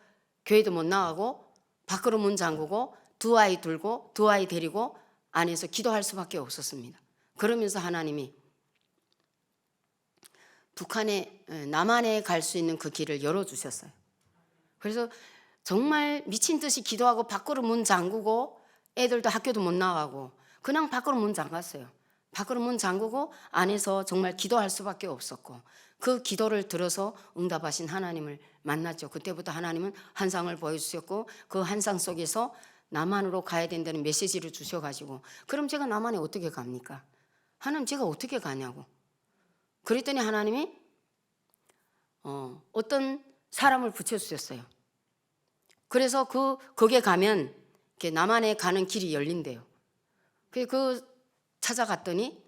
Speaker 1: 교회도 못 나가고 밖으로 문 잠그고 두 아이 들고 두 아이 데리고 안에서 기도할 수밖에 없었습니다. 그러면서 하나님이 남한에 갈 수 있는 그 길을 열어주셨어요. 그래서 정말 미친 듯이 기도하고 밖으로 문 잠그고 애들도 학교도 못 나가고 그냥 밖으로 문 잠갔어요. 밖으로 문 잠그고 안에서 정말 기도할 수밖에 없었고 그 기도를 들어서 응답하신 하나님을 만났죠. 그때부터 하나님은 환상을 보여주셨고 그 환상 속에서 남한으로 가야 된다는 메시지를 주셔가지고 그럼 제가 남한에 어떻게 갑니까? 하나님 제가 어떻게 가냐고. 그랬더니 하나님이 어떤 사람을 붙여주셨어요. 그래서 거기에 가면 이렇게 남한에 가는 길이 열린대요. 그 찾아갔더니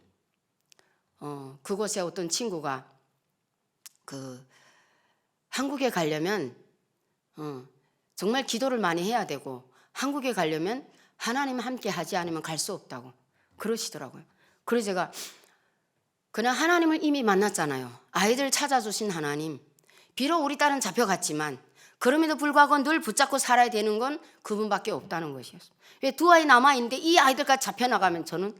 Speaker 1: 그곳에 어떤 친구가 한국에 가려면 정말 기도를 많이 해야 되고 한국에 가려면 하나님 함께 하지 않으면 갈 수 없다고 그러시더라고요. 그래서 제가 그냥 하나님을 이미 만났잖아요. 아이들 찾아주신 하나님. 비록 우리 딸은 잡혀갔지만 그럼에도 불구하고 늘 붙잡고 살아야 되는 건 그분밖에 없다는 것이었어요. 왜 두 아이 남아있는데 이 아이들까지 잡혀나가면 저는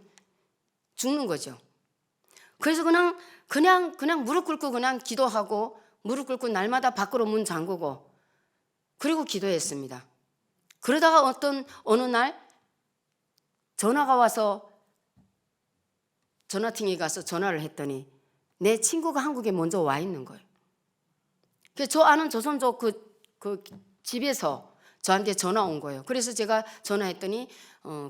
Speaker 1: 죽는 거죠. 그래서 그냥 무릎 꿇고 그냥 기도하고 무릎 꿇고 날마다 밖으로 문 잠그고 그리고 기도했습니다. 그러다가 어느 날 전화가 와서 전화팅에 가서 전화를 했더니 내 친구가 한국에 먼저 와 있는 거예요. 그래서 저 아는 조선족 그 집에서 저한테 전화 온 거예요. 그래서 제가 전화했더니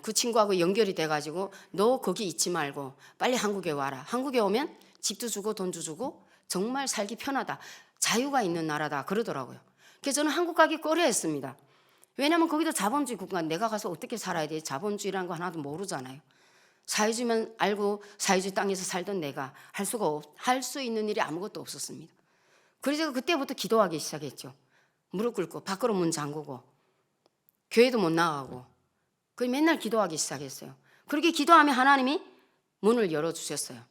Speaker 1: 그 친구하고 연결이 돼가지고 너 거기 있지 말고 빨리 한국에 와라. 한국에 오면 집도 주고 돈도 주고 정말 살기 편하다. 자유가 있는 나라다 그러더라고요. 그래서 저는 한국 가기 꺼려했습니다. 왜냐하면 거기도 자본주의 국가 내가 가서 어떻게 살아야 돼. 자본주의라는 거 하나도 모르잖아요. 사회주의만 알고 사회주의 땅에서 살던 내가 할 수 있는 일이 아무것도 없었습니다. 그래서 그때부터 기도하기 시작했죠. 무릎 꿇고 밖으로 문 잠그고 교회도 못 나가고 맨날 기도하기 시작했어요. 그렇게 기도하면 하나님이 문을 열어주셨어요.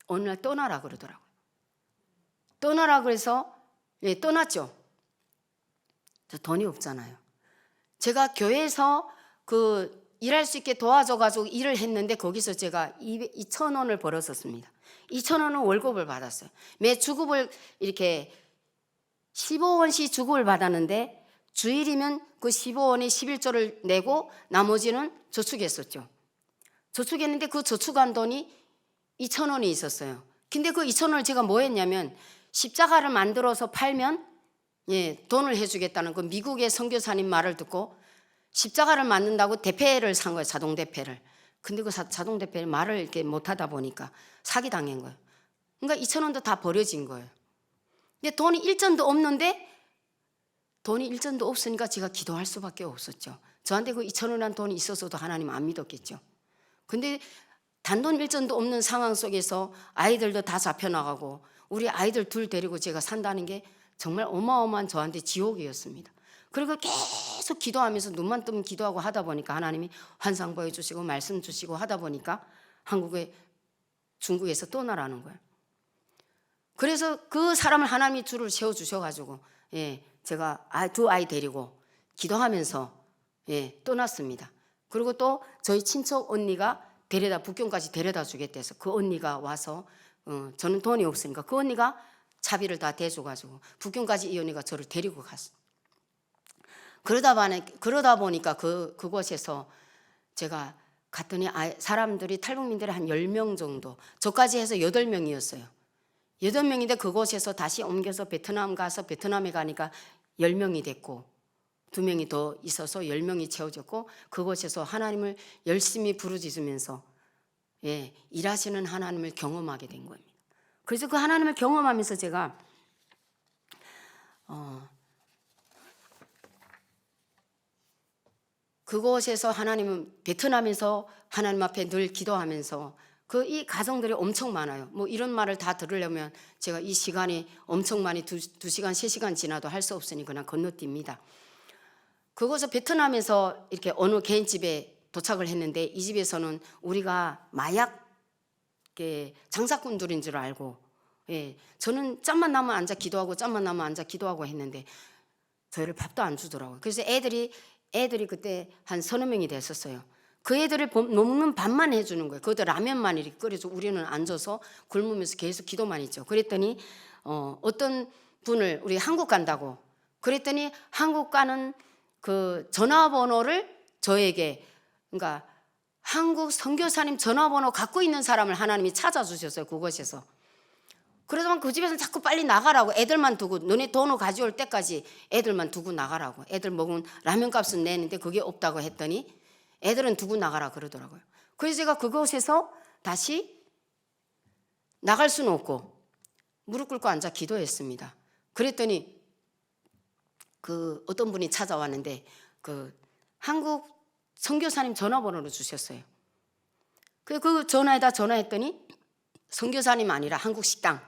Speaker 1: 어느 날 떠나라 그러더라고요. 떠나라 그래서 떠났죠. 저 돈이 없잖아요. 제가 교회에서 일할 수 있게 도와줘가지고 일을 했는데 거기서 제가 2,000원을 벌었었습니다. 2,000원은 월급을 받았어요. 매 주급을 이렇게 15원씩 주급을 받았는데 주일이면 그 15원에 11조를 내고 나머지는 저축했었죠. 저축했는데 그 저축한 돈이 2,000원이 있었어요. 근데 그 2,000원을 제가 뭐 했냐면 십자가를 만들어서 팔면 돈을 해주겠다는 그 미국의 선교사님 말을 듣고 십자가를 만든다고 대패를 산 거예요. 자동 대패를. 근데 그 자동 대패를 말을 이렇게 못하다 보니까 사기당한 거예요. 그러니까 2,000원도 다 버려진 거예요. 근데 돈이 일전도 없으니까 제가 기도할 수밖에 없었죠. 저한테 그 2,000원이라는 돈이 있었어도 하나님 안 믿었겠죠. 근데 단돈 일전도 없는 상황 속에서 아이들도 다 잡혀나가고 우리 아이들 둘 데리고 제가 산다는 게 정말 어마어마한 저한테 지옥이었습니다. 그리고 계속 기도하면서 눈만 뜨면 기도하고 하다 보니까 하나님이 환상 보여주시고 말씀 주시고 하다 보니까 중국에서 떠나라는 거예요. 그래서 그 사람을 하나님이 줄을 세워주셔가지고 제가 두 아이 데리고 기도하면서 떠났습니다. 그리고 또 저희 친척 언니가 북경까지 데려다 주겠다 해서 그 언니가 와서 저는 돈이 없으니까 그 언니가 차비를 다 대줘가지고 북경까지 이 언니가 저를 데리고 갔어요. 그러다 보니까 그곳에서 제가 갔더니 사람들이 탈북민들이 한 10명 정도 저까지 해서 8명이었어요. 8명인데 그곳에서 다시 옮겨서 베트남 가서 베트남에 가니까 10명이 됐고 2명이 더 있어서 10명이 채워졌고 그곳에서 하나님을 열심히 부르짖으면서 일하시는 하나님을 경험하게 된 겁니다. 그래서 그 하나님을 경험하면서 제가 그곳에서 베트남에서 하나님 앞에 늘 기도하면서 이 가정들이 엄청 많아요. 뭐 이런 말을 다 들으려면 제가 이 시간이 엄청 많이 2시간, 3시간 지나도 할 수 없으니 그냥 건너뜁니다. 그곳에서 베트남에서 이렇게 어느 개인 집에 도착을 했는데 이 집에서는 우리가 마약 장사꾼들인 줄 알고 예, 저는 짬만 나면 앉아 기도하고 짬만 나면 앉아 기도하고 했는데 저희를 밥도 안 주더라고요. 그래서 애들이 그때 한 30명이 됐었어요. 그 애들을 먹는 밥만 해주는 거예요. 그것도 라면만 이렇게 끓여서 우리는 앉아서 굶으면서 계속 기도만 했죠. 그랬더니 어떤 분을 우리 한국 간다고 그랬더니 한국 가는 그 전화번호를 저에게, 그러니까 한국 선교사님 전화번호 갖고 있는 사람을 하나님이 찾아주셨어요. 그곳에서. 그러더만 그 집에서는 자꾸 빨리 나가라고, 애들만 두고, 너네 돈을 가져올 때까지 애들만 두고 나가라고. 애들 먹은 라면 값은 내는데 그게 없다고 했더니 애들은 두고 나가라 그러더라고요. 그래서 제가 그곳에서 다시 나갈 수는 없고 무릎 꿇고 앉아 기도했습니다. 그랬더니 그 어떤 분이 찾아왔는데 그 한국 선교사님 전화번호를 주셨어요. 그 전화에다 전화했더니 선교사님 아니라 한국 식당,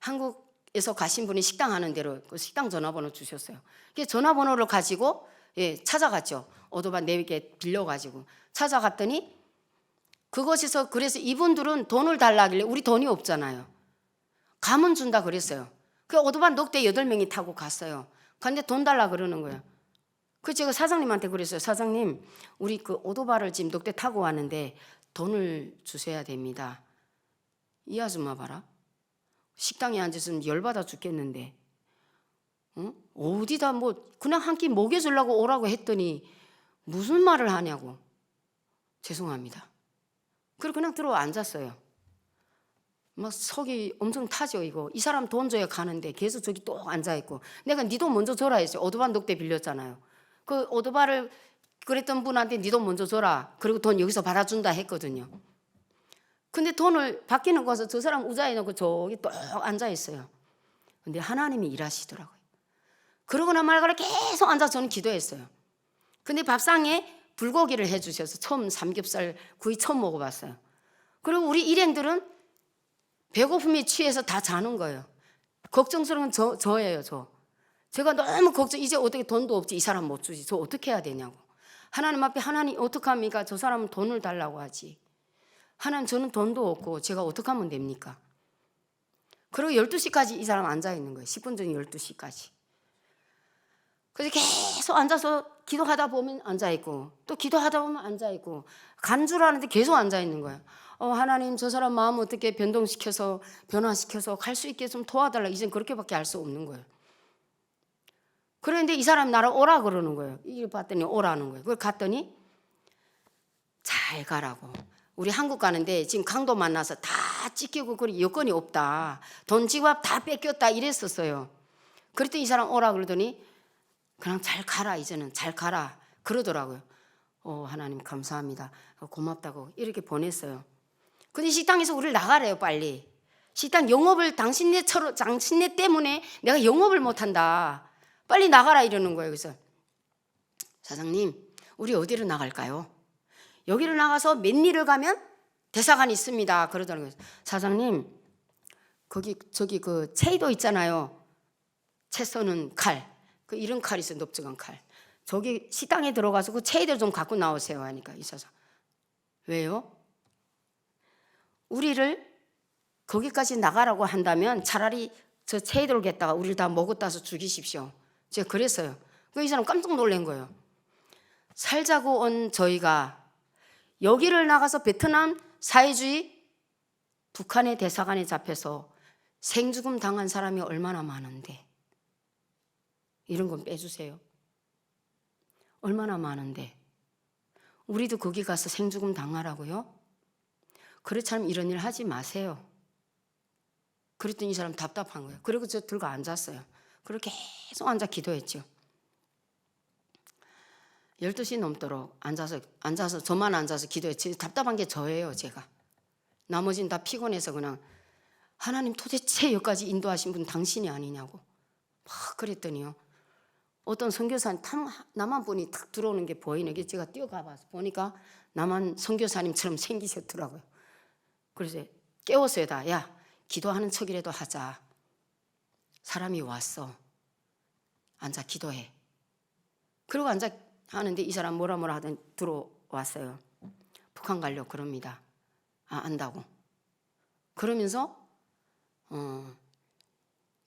Speaker 1: 한국에서 가신 분이 식당 하는 대로 그 식당 전화번호 주셨어요. 그 전화번호를 가지고 찾아갔죠. 오토바이 4개 빌려가지고 찾아갔더니 그곳에서, 그래서 이분들은 돈을 달라길래 우리 돈이 없잖아요. 가면 준다 그랬어요. 그 오토바이 녹대 8명이 타고 갔어요. 근데 돈 달라 그러는 거예요. 그 제가 사장님한테 그랬어요. 사장님, 우리 그 오토바이를 지금 녹대 타고 왔는데 돈을 주셔야 됩니다. 이 아줌마 봐라. 식당에 앉아서는 열받아 죽겠는데 어디다 뭐 그냥 한 끼 먹여주려고 오라고 했더니 무슨 말을 하냐고. 죄송합니다. 그리고 그냥 들어와 앉았어요. 막 속이 엄청 타죠. 이거 이 사람 돈 줘야 가는데 계속 저기 또 앉아있고, 내가 네 돈 먼저 줘라 했어요. 오토바이 녹대 빌렸잖아요. 그 오토바이를 그랬던 분한테 네 돈 먼저 줘라, 그리고 돈 여기서 받아준다 했거든요. 근데 돈을 받기는 거서 저 사람 의자에 놓고 저기 또 앉아있어요. 근데 하나님이 일하시더라고요. 그러고나 말고나 계속 앉아서 저는 기도했어요. 근데 밥상에 불고기를 해주셔서 처음 삼겹살 구이 처음 먹어봤어요. 그리고 우리 일행들은 배고픔에 취해서 다 자는 거예요. 걱정스러운 저예요. 제가 너무 걱정, 이제 어떻게 돈도 없지, 이 사람 못 주지, 저 어떻게 해야 되냐고. 하나님 앞에, 하나님 어떡합니까? 저 사람은 돈을 달라고 하지. 하나님, 저는 돈도 없고 제가 어떻게 하면 됩니까? 그리고 12시까지 이 사람 앉아있는 거예요. 10분 전 12시까지. 그래서 계속 앉아서 기도하다 보면 앉아있고 또 기도하다 보면 앉아있고 간 줄 아는데 계속 앉아있는 거예요. 하나님, 저 사람 마음 어떻게 변동시켜서 변화시켜서 갈 수 있게 좀 도와달라. 이젠 그렇게밖에 할 수 없는 거예요. 그런데 이 사람이 나를 오라 그러는 거예요. 이걸 봤더니 오라는 거예요. 그걸 갔더니 잘 가라고. 우리 한국 가는데 지금 강도 만나서 다 찢기고 그리 여건이 없다. 돈 지갑 다 뺏겼다 이랬었어요. 그랬더니 이 사람 오라 그러더니 그냥 잘 가라, 이제는 잘 가라 그러더라고요. 하나님 감사합니다, 고맙다고 이렇게 보냈어요. 근데 식당에서 우리를 나가래요. 빨리 식당 영업을 당신네 때문에 내가 영업을 못한다, 빨리 나가라 이러는 거예요. 그래서 사장님, 우리 어디로 나갈까요? 여기를 나가서 몇 리를 가면 대사관이 있습니다 그러더라는 거예요. 사장님, 저기 그 채도 있잖아요. 채 써는 칼, 그 이런 칼이 있어요. 넓적한 칼. 저기 식당에 들어가서 그 채들 좀 갖고 나오세요 하니까 이 사장, 왜요? 우리를 거기까지 나가라고 한다면 차라리 저 채들 겠다가 우리를 다 먹었다서 죽이십시오. 제가 그랬어요. 이 사람 깜짝 놀란 거예요. 살자고 온 저희가 여기를 나가서 베트남 사회주의 북한의 대사관에 잡혀서 생죽음 당한 사람이 얼마나 많은데 이런 건 빼주세요. 얼마나 많은데 우리도 거기 가서 생죽음 당하라고요? 그렇지 않으면 이런 일 하지 마세요. 그랬더니 이 사람 답답한 거예요. 그리고 저 들고 앉았어요. 그렇게 계속 앉아 기도했죠. 12시 넘도록 앉아서 저만 앉아서 기도했지. 답답한 게 저예요. 제가. 나머지는 다 피곤해서 그냥 하나님, 도대체 여기까지 인도하신 분 당신이 아니냐고 막 그랬더니요, 어떤 선교사님 남한 분이 탁 들어오는 게 보이네. 제가 뛰어가 봐서 보니까 남한 선교사님처럼 생기셨더라고요. 그래서 깨웠어요. 야, 기도하는 척이라도 하자. 사람이 왔어. 앉아 기도해. 그러고 앉아 하는데 이 사람 뭐라 하더니 들어왔어요. 북한 가려고 그럽니다. 안다고. 그러면서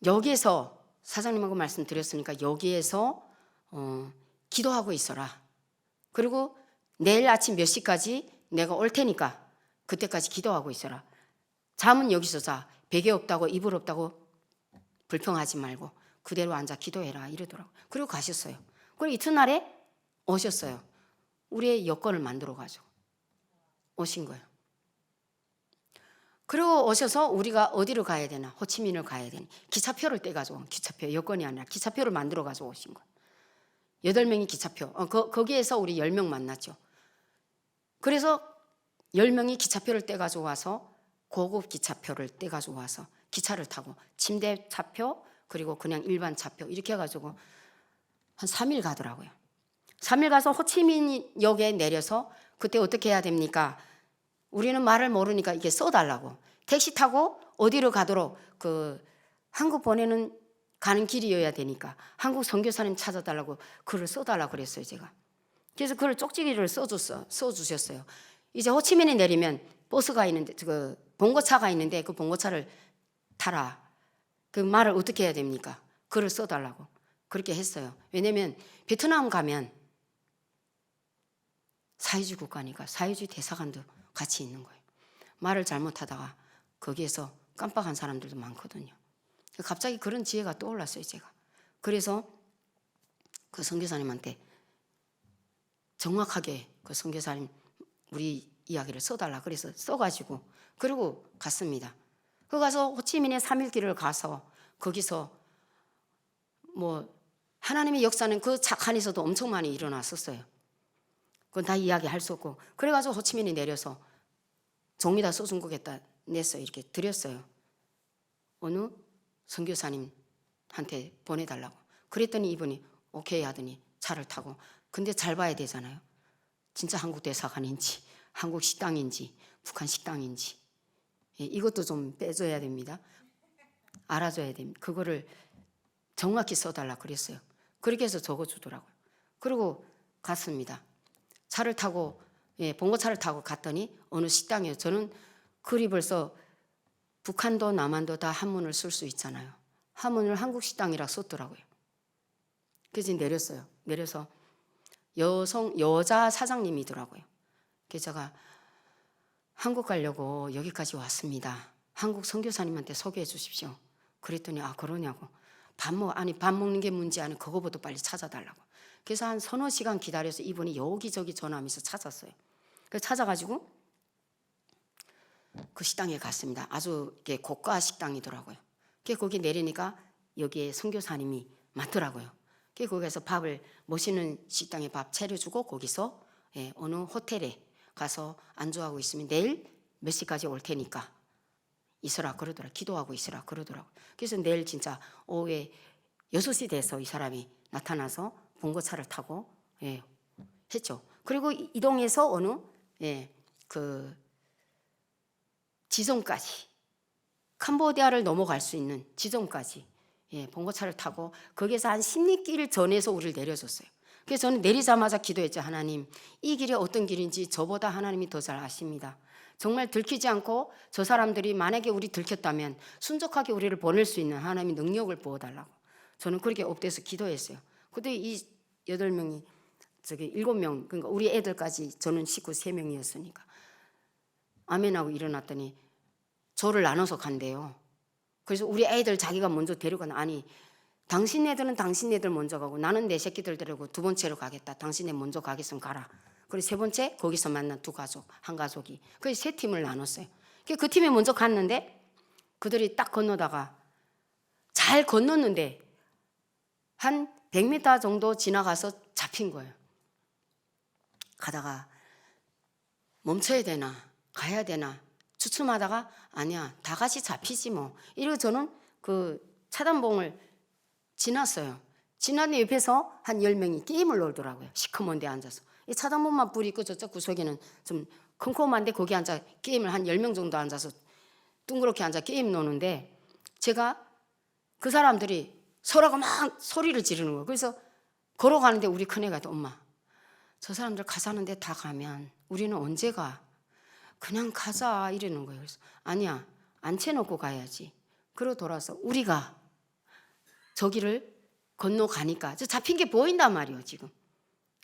Speaker 1: 여기에서 사장님하고 말씀드렸으니까 여기에서 기도하고 있어라. 그리고 내일 아침 몇 시까지 내가 올 테니까 그때까지 기도하고 있어라. 잠은 여기서 자. 베개 없다고 이불 없다고 불평하지 말고 그대로 앉아 기도해라 이러더라고요. 그리고 가셨어요. 그리고 이튿날에 오셨어요. 우리의 여권을 만들어 가지고 오신 거예요. 그리고 오셔서 우리가 어디로 가야 되나, 호치민을 가야 되나, 기차표를 떼가지고, 기차표, 여권이 아니라 기차표를 만들어 가지고 오신 거예요. 8명이 기차표. 거기에서 우리 10명 만났죠. 그래서 10명이 기차표를 떼가지고 와서 고급 기차표를 떼가지고 와서 기차를 타고 침대 차표 그리고 그냥 일반 차표 이렇게 해가지고 한 3일 가더라고요. 3일 가서 호치민역에 내려서 그때 어떻게 해야 됩니까? 우리는 말을 모르니까 이게 써달라고. 택시 타고 어디로 가도록 한국 보내는 가는 길이어야 되니까 한국 선교사님 찾아달라고 글을 써달라고 그랬어요, 제가. 그래서 그걸 쪽지기를 써주셨어요. 이제 호치민에 내리면 버스가 있는데, 봉고차가 있는데 그 봉고차를 타라. 그 말을 어떻게 해야 됩니까? 글을 써달라고. 그렇게 했어요. 왜냐면 베트남 가면 사회주의 국가니까 사회주의 대사관도 같이 있는 거예요. 말을 잘못하다가 거기에서 깜빡한 사람들도 많거든요. 갑자기 그런 지혜가 떠올랐어요, 제가. 그래서 그 선교사님한테 정확하게 그 선교사님 우리 이야기를 써달라 그래서 써가지고 그리고 갔습니다. 그 가서 호치민의 3일 길을 가서 거기서 뭐 하나님의 역사는 그 착한에서도 엄청 많이 일어났었어요. 그건 다 이야기할 수 없고 그래가지고 호치민에 내려서 종이다 써준 거겠다 냈어요. 이렇게 드렸어요. 어느 선교사님한테 보내달라고. 그랬더니 이분이 오케이 하더니 차를 타고. 근데 잘 봐야 되잖아요. 진짜 한국 대사관인지 한국 식당인지 북한 식당인지 이것도 좀 빼줘야 됩니다. 알아줘야 됩니다. 그거를 정확히 써달라 그랬어요. 그렇게 해서 적어주더라고요. 그리고 갔습니다. 차를 타고 봉고차를 타고 갔더니 어느 식당이에요. 저는 글이 벌써 북한도 남한도 다 한문을 쓸 수 있잖아요. 한문을 한국 식당이라 썼더라고요. 그래서 내렸어요. 내려서 여자 사장님이더라고요. 그래서 제가 한국 가려고 여기까지 왔습니다. 한국 선교사님한테 소개해 주십시오. 그랬더니 그러냐고. 밥 먹는 게 문제 아니 그거보다 빨리 찾아달라고. 그래서 한 서너 시간 기다려서 이분이 여기저기 전화하면서 찾았어요. 그래서 찾아가지고 그 식당에 갔습니다. 아주 이렇게 고가 식당이더라고요. 그래서 거기 내리니까 여기에 선교사님이 맞더라고요. 그래서 거기서 밥을 모시는 식당에 밥 차려주고 거기서 어느 호텔에 가서 안주하고 있으면 내일 몇 시까지 올 테니까 있으라 그러더라. 기도하고 있으라 그러더라고요. 그래서 내일 진짜 오후에 6시 돼서 이 사람이 나타나서 봉고차를 타고 했죠. 그리고 이동해서 어느 그 지점까지 캄보디아를 넘어갈 수 있는 지점까지 봉고차를 타고 거기에서 한 10리길 전에서 우리를 내려줬어요. 그래서 저는 내리자마자 기도했죠. 하나님, 이 길이 어떤 길인지 저보다 하나님이 더 잘 아십니다. 정말 들키지 않고 저 사람들이 만약에 우리 들켰다면 순적하게 우리를 보낼 수 있는 하나님의 능력을 부어달라고. 저는 그렇게 엎드려서 기도했어요. 근데 이 8명이 7명 그러니까 우리 애들까지 저는 식구 3명이었으니까 아멘하고 일어났더니 저를 나눠서 간대요. 그래서 우리 애들 자기가 먼저 데려가는 아니 당신네들은 당신네들 먼저 가고 나는 내 새끼들 데리고 두 번째로 가겠다. 당신네 먼저 가겠으면 가라. 그리고 세 번째 거기서 만난 두 가족, 한 가족이 그래서 3팀을 나눴어요. 그 팀에 먼저 갔는데 그들이 딱 건너다가 잘 건넜는데 한 100m 정도 지나가서 잡힌 거예요. 가다가 멈춰야 되나 가야 되나 주춤하다가 아니야 다 같이 잡히지 뭐 이러고 저는 그 차단봉을 지났어요. 지났는데 옆에서 한 10명이 게임을 놀더라고요. 시커먼 데 앉아서 이 차단봉만 불이 있고 저쪽 구석에는 좀 컴컴한데 거기 앉아 게임을 한 10명 정도 앉아서 둥그렇게 앉아 게임 노는데 제가 그 사람들이 서로가 막 소리를 지르는 거예요. 그래서 걸어가는데 우리 큰애가 또 엄마 저 사람들 가자는데 다 가면 우리는 언제 가? 그냥 가자 이러는 거예요. 그래서 아니야 앉혀놓고 가야지. 그러고 돌아서 우리가 저기를 건너가니까 저 잡힌 게 보인단 말이에요. 지금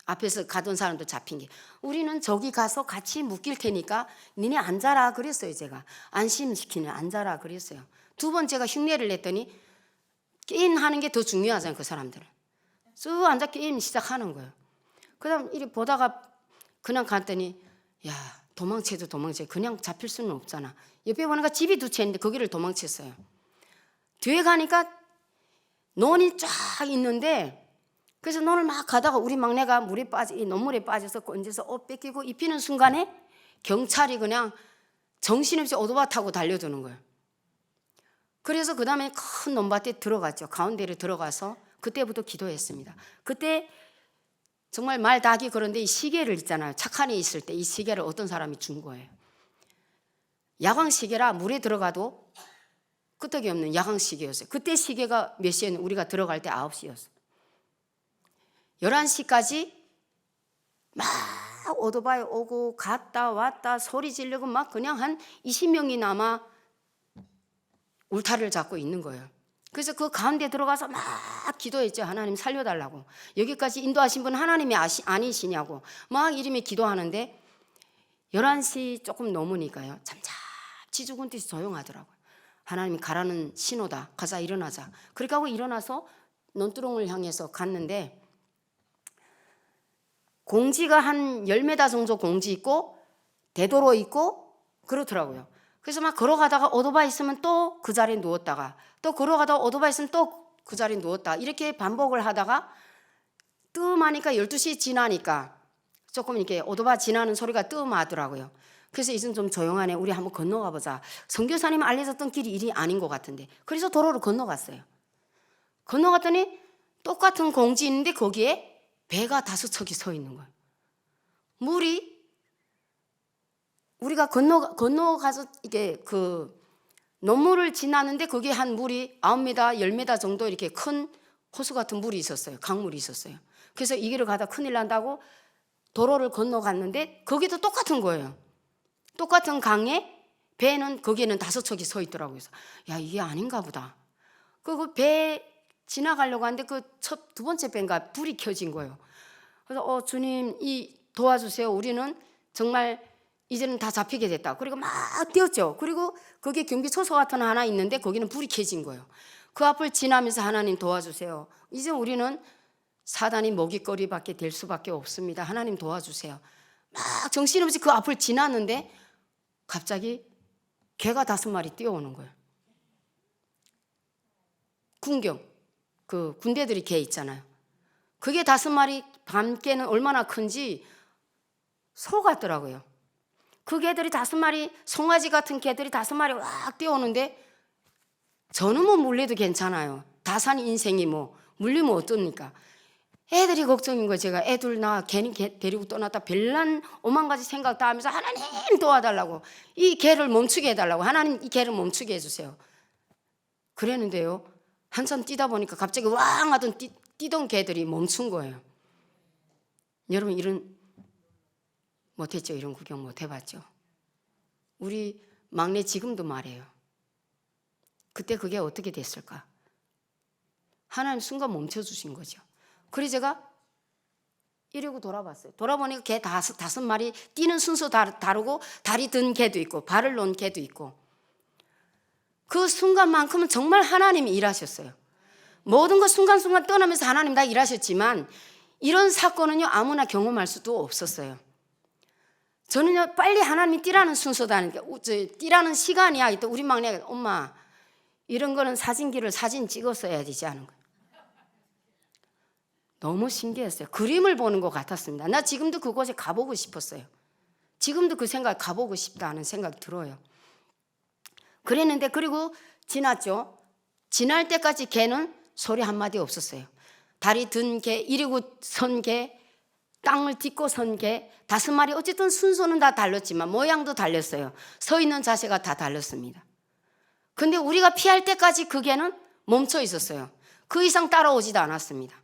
Speaker 1: 앞에서 가던 사람도 잡힌 게, 우리는 저기 가서 같이 묶일 테니까 니네 앉아라 그랬어요. 제가 안심시키는 앉아라 그랬어요. 두 번 제가 흉내를 냈더니 게임 하는 게 더 중요하잖아요. 그 사람들은 쭉 앉아 게임 시작하는 거예요. 그 다음 이리 보다가 그냥 갔더니 야, 도망쳐도 도망쳐, 그냥 잡힐 수는 없잖아. 옆에 보니까 집이 두 채 있는데 거기를 도망쳤어요. 뒤에 가니까 논이 쫙 있는데, 그래서 논을 막 가다가 우리 막내가 물에 빠져, 이 논물에 빠져서 건져서 옷 뺏기고 입히는 순간에 경찰이 그냥 정신없이 오토바이 타고 달려드는 거예요. 그래서 그 다음에 큰 논밭에 들어갔죠. 가운데를 들어가서 그때부터 기도했습니다. 그때 정말 말 다 하기 그런데 이 시계를 있잖아요. 착한에 있을 때 이 시계를 어떤 사람이 준 거예요. 야광 시계라 물에 들어가도 끄떡이 없는 야광 시계였어요. 그때 시계가 몇 시였는데 우리가 들어갈 때 9시였어요. 11시까지 막 오토바이 오고 갔다 왔다 소리 지르고 막 그냥 한 20명이 남아 울타리를 잡고 있는 거예요. 그래서 그 가운데 들어가서 막 기도했죠. 하나님 살려달라고. 여기까지 인도하신 분 하나님이 아니시냐고 막 이름에 기도하는데 11시 조금 넘으니까요, 잠잠히 죽은 듯이 조용하더라고요. 하나님이 가라는 신호다. 가자, 일어나자. 그렇게 하고 일어나서 논두렁을 향해서 갔는데 공지가 한 10m 정도 공지 있고 대도로 있고 그렇더라고요. 그래서 막 걸어가다가 오토바이 있으면 또 그 자리에 누웠다가 또 걸어가다가 오토바이 있으면 또 그 자리에 누웠다, 이렇게 반복을 하다가 뜸하니까 12시 지나니까 조금 이렇게 오토바이 지나는 소리가 뜸하더라고요. 그래서 이젠 좀 조용하네, 우리 한번 건너가 보자. 선교사님 알려줬던 길이 일이 아닌 것 같은데, 그래서 도로를 건너갔어요. 건너갔더니 똑같은 공지 있는데 거기에 배가 5척이 서 있는 거예요. 물이 우리가 건너가서 이게 그 논물을 지나는데 거기에 한 물이 9m, 10m 정도 이렇게 큰 호수 같은 물이 있었어요. 강물이 있었어요. 그래서 이 길을 가다 큰일 난다고 도로를 건너갔는데 거기도 똑같은 거예요. 똑같은 강에 배는 거기에는 5척이 서 있더라고요. 그래서 야, 이게 아닌가 보다. 그 배 지나가려고 하는데 그 두 번째 배인가 불이 켜진 거예요. 그래서 주님 이 도와주세요. 우리는 정말 이제는 다 잡히게 됐다. 그리고 막 뛰었죠. 그리고 거기에 경비초소 같은 하나 있는데 거기는 불이 켜진 거예요. 그 앞을 지나면서 하나님 도와주세요. 이제 우리는 사단이 먹이거리밖에 될 수밖에 없습니다. 하나님 도와주세요. 막 정신없이 그 앞을 지났는데 갑자기 개가 5마리 뛰어오는 거예요. 군경, 그 군대들이 개 있잖아요. 그게 5마리 밤개는 얼마나 큰지 소 같더라고요. 그 개들이 5마리, 송아지 같은 개들이 5마리 막 뛰어오는데 저는 뭐 물려도 괜찮아요. 다 산 인생이 뭐 물리면 어떻습니까? 애들이 걱정인 거예요. 제가 애들 나 괜히 개 데리고 떠났다 별난 오만 가지 생각 다 하면서 하나님 도와달라고, 이 개를 멈추게 해달라고, 하나님 이 개를 멈추게 해주세요. 그랬는데요, 한참 뛰다 보니까 갑자기 왕 하던 뛰던 개들이 멈춘 거예요. 여러분 이런 못했죠? 이런 구경 못 해봤죠? 우리 막내 지금도 말해요. 그때 그게 어떻게 됐을까? 하나님 순간 멈춰주신 거죠. 그래서 제가 이러고 돌아봤어요. 돌아보니까 개 5마리 뛰는 순서 다르고 다리 든 개도 있고 발을 놓은 개도 있고, 그 순간만큼은 정말 하나님이 일하셨어요. 모든 것 순간순간 떠나면서 하나님 다 일하셨지만 이런 사건은요 아무나 경험할 수도 없었어요. 저는요 빨리 하나님이 뛰라는 순서다니까, 뛰라는 시간이야. 또 우리 막내가 엄마 이런 거는 사진기를 사진 찍었어야 되지 않은 거예요. 너무 신기했어요. 그림을 보는 것 같았습니다. 나 지금도 그곳에 가보고 싶었어요. 지금도 그 생각 가보고 싶다는 생각이 들어요. 그랬는데 그리고 지났죠. 지날 때까지 개는 소리 한마디 없었어요. 다리 든 개, 이리고 선 개, 땅을 딛고 선 개, 5마리 어쨌든 순서는 다 달랐지만 모양도 달렸어요. 서 있는 자세가 다 달랐습니다. 근데 우리가 피할 때까지 그 개는 멈춰 있었어요. 그 이상 따라오지도 않았습니다.